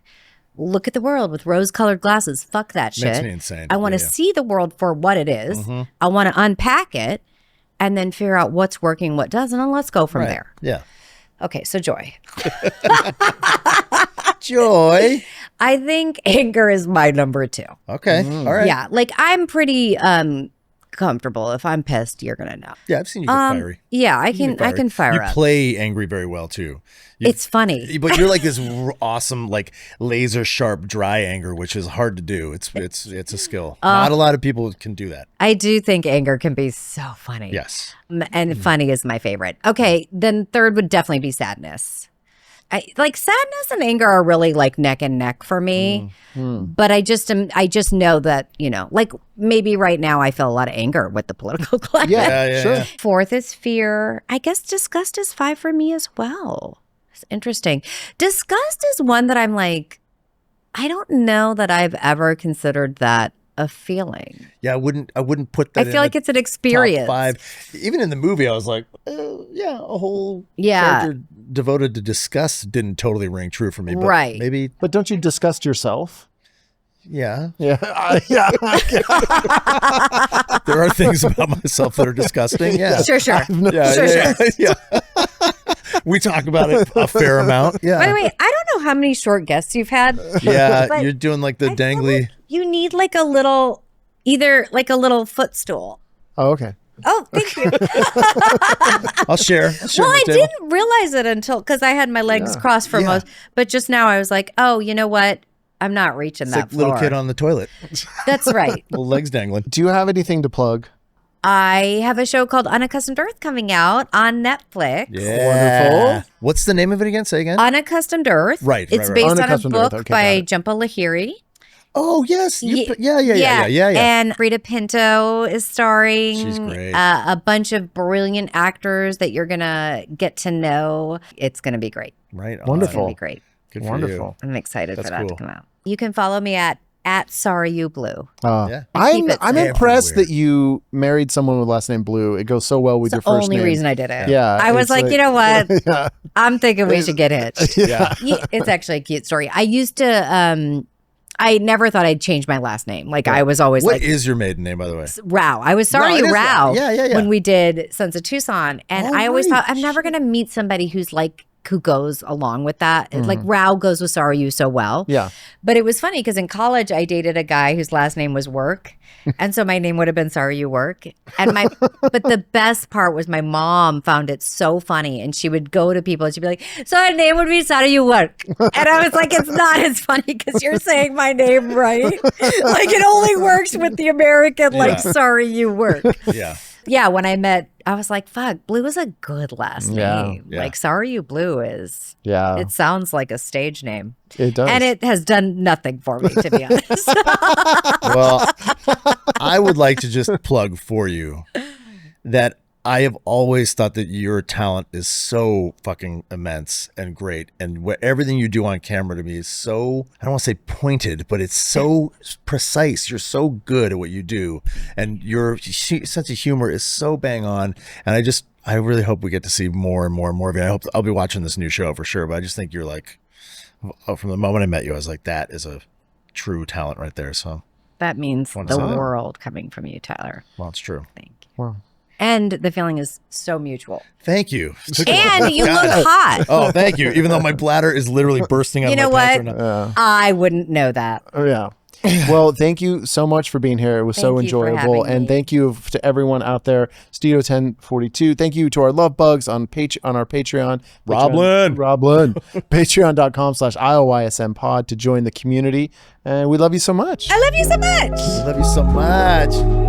Speaker 2: look at the world with rose-colored glasses. Fuck that shit.
Speaker 3: Makes me insane.
Speaker 2: I want to see the world for what it is. I want to unpack it and then figure out what's working, what doesn't, and let's go from there.
Speaker 3: Yeah.
Speaker 2: Okay, so joy.
Speaker 3: Joy.
Speaker 2: I think anger is my number 2.
Speaker 3: Okay. All right.
Speaker 2: Yeah, like I'm pretty comfortable. If I'm pissed, you're gonna know.
Speaker 3: Yeah, I've seen you get fiery.
Speaker 2: Yeah, I
Speaker 3: You
Speaker 2: can.
Speaker 3: get fiery.
Speaker 2: I can fire
Speaker 3: You
Speaker 2: up.
Speaker 3: play angry very well too.
Speaker 2: It's funny.
Speaker 3: But you're like this awesome, like laser sharp, dry anger, which is hard to do. It's a skill. Not a lot of people can do that.
Speaker 2: I do think anger can be so funny.
Speaker 3: Yes.
Speaker 2: And funny is my favorite. Okay, then third would definitely be sadness. Like sadness and anger are really like neck and neck for me. But I just know that, like maybe right now I feel a lot of anger with the political climate.
Speaker 3: Yeah,
Speaker 1: sure.
Speaker 3: yeah.
Speaker 2: Fourth is fear. I guess disgust is 5 for me as well. It's interesting. Disgust is one that I'm like, I don't know that I've ever considered that a feeling.
Speaker 3: Yeah, I wouldn't put that.
Speaker 2: I feel like it's an experience.
Speaker 3: Top 5. Even in the movie, I was like, yeah, a whole
Speaker 2: Yeah.
Speaker 3: character devoted to disgust didn't totally ring true for me. But
Speaker 2: Right.
Speaker 3: Maybe,
Speaker 1: But don't you disgust yourself?
Speaker 3: yeah.
Speaker 1: Yeah. Yeah.
Speaker 3: There are things about myself that are disgusting. Yeah.
Speaker 2: Sure.
Speaker 3: Yeah,
Speaker 2: Sure,
Speaker 3: yeah. We talk about it a fair amount. Yeah.
Speaker 2: By the way, I don't know how many short guests you've had.
Speaker 3: Yeah,
Speaker 2: But
Speaker 3: you're doing like the
Speaker 2: I feel
Speaker 3: dangly.
Speaker 2: like you need like a little, either like a little footstool.
Speaker 1: Oh, okay.
Speaker 2: Oh, thank you.
Speaker 3: I'll share.
Speaker 2: Well,
Speaker 3: my
Speaker 2: I
Speaker 3: table.
Speaker 2: didn't realize it until, because I had my legs crossed for
Speaker 3: Yeah.
Speaker 2: most, but just now I was like, oh, you know what? I'm not reaching
Speaker 3: It's
Speaker 2: that
Speaker 3: like little
Speaker 2: floor.
Speaker 3: kid on the toilet,
Speaker 2: That's right.
Speaker 3: little legs dangling.
Speaker 1: Do you have anything to plug?
Speaker 2: I have a show called Unaccustomed Earth coming out on Netflix.
Speaker 3: Yeah.
Speaker 1: Wonderful.
Speaker 3: What's the name of it again? Say again.
Speaker 2: Unaccustomed Earth.
Speaker 3: Right,
Speaker 2: It's
Speaker 3: right.
Speaker 2: based
Speaker 1: Unaccustomed
Speaker 2: on a
Speaker 1: Earth.
Speaker 2: book
Speaker 1: Okay,
Speaker 2: by
Speaker 1: got
Speaker 2: Jhumpa Lahiri.
Speaker 3: Oh yes.
Speaker 2: Ye-
Speaker 3: Yeah.
Speaker 2: And Frida Pinto is starring.
Speaker 3: She's great.
Speaker 2: A bunch of brilliant actors that you're going to get to know. It's going to be great.
Speaker 3: Right. On.
Speaker 1: Wonderful.
Speaker 2: It's going to be great.
Speaker 3: Good for
Speaker 1: Wonderful.
Speaker 2: I'm excited
Speaker 3: That's
Speaker 2: for that
Speaker 3: cool.
Speaker 2: to come out. You can follow me at Sarayu Blue.
Speaker 3: Yeah.
Speaker 2: Keep it
Speaker 1: I'm
Speaker 2: simple.
Speaker 1: impressed
Speaker 3: Everywhere.
Speaker 1: that you married someone with last name Blue. It goes so well with
Speaker 2: It's
Speaker 1: your
Speaker 2: the
Speaker 1: first
Speaker 2: only
Speaker 1: name.
Speaker 2: reason I did it.
Speaker 1: Yeah,
Speaker 2: I was
Speaker 1: it's
Speaker 2: like,
Speaker 1: like-
Speaker 2: you know what?
Speaker 1: Yeah.
Speaker 2: I'm thinking we should get hitched.
Speaker 3: Yeah.
Speaker 2: It's actually a cute story. I used to, I never thought I'd change my last name. Like I was always
Speaker 3: What
Speaker 2: like
Speaker 3: is your maiden name, by the way?
Speaker 2: Rao. I was
Speaker 3: No,
Speaker 2: sorry,
Speaker 3: it is
Speaker 2: Rao.
Speaker 3: Rao. Yeah.
Speaker 2: When we did Sons of Tucson, and
Speaker 3: Oh,
Speaker 2: I always
Speaker 3: right.
Speaker 2: thought I'm never gonna meet somebody who goes along with that.
Speaker 3: Mm-hmm.
Speaker 2: Like Rao goes with Sarayu so well.
Speaker 1: Yeah.
Speaker 2: But it was funny because in college I dated a guy whose last name was Work, and so my name would have been Sarayu Work. And but the best part was my mom found it so funny, and she would go to people and she'd be like, "So her name would be Sarayu Work," and I was like, "It's not as funny because you're saying my name right. Like it only works with the American like Sarayu Work."
Speaker 3: Yeah.
Speaker 2: Yeah, when I met, I was like, "Fuck, Blue is a good last
Speaker 1: Yeah.
Speaker 2: name.
Speaker 3: Yeah.
Speaker 2: Like Sarayu Blue is."
Speaker 1: Yeah.
Speaker 2: It sounds like a stage name.
Speaker 1: It does.
Speaker 2: And it has done nothing for me, to be honest.
Speaker 3: Well, I would like to just plug for you that I have always thought that your talent is so fucking immense and great. And everything you do on camera to me is so, I don't want to say pointed, but it's so precise. You're so good at what you do. And your sense of humor is so bang on. And I really hope we get to see more and more and more of you. I hope I'll be watching this new show for sure. But I just think you're like, from the moment I met you, I was like, that is a true talent right there. So,
Speaker 2: That means
Speaker 3: Wanna say
Speaker 2: the
Speaker 3: that?
Speaker 2: world coming from you, Tyler.
Speaker 3: well, it's true.
Speaker 2: Thank you.
Speaker 1: Wow.
Speaker 2: And the feeling is so mutual.
Speaker 3: Thank you.
Speaker 2: And you look hot.
Speaker 3: Oh, thank you. Even though my bladder is literally bursting out
Speaker 2: You
Speaker 3: of
Speaker 2: know
Speaker 3: my pants
Speaker 2: what?
Speaker 3: right now.
Speaker 2: I wouldn't know that.
Speaker 1: Oh, yeah. Well, thank you so much for being here. It was so
Speaker 2: Thank you for
Speaker 1: enjoyable.
Speaker 2: having
Speaker 1: And
Speaker 2: me.
Speaker 1: thank you to everyone out there. Studio 1042. Thank you to our love bugs on our Patreon.
Speaker 3: Roblin.
Speaker 1: Patreon.com/IOYSM pod to join the community. And we love you so much.
Speaker 2: I love you so much.
Speaker 3: Love you so much.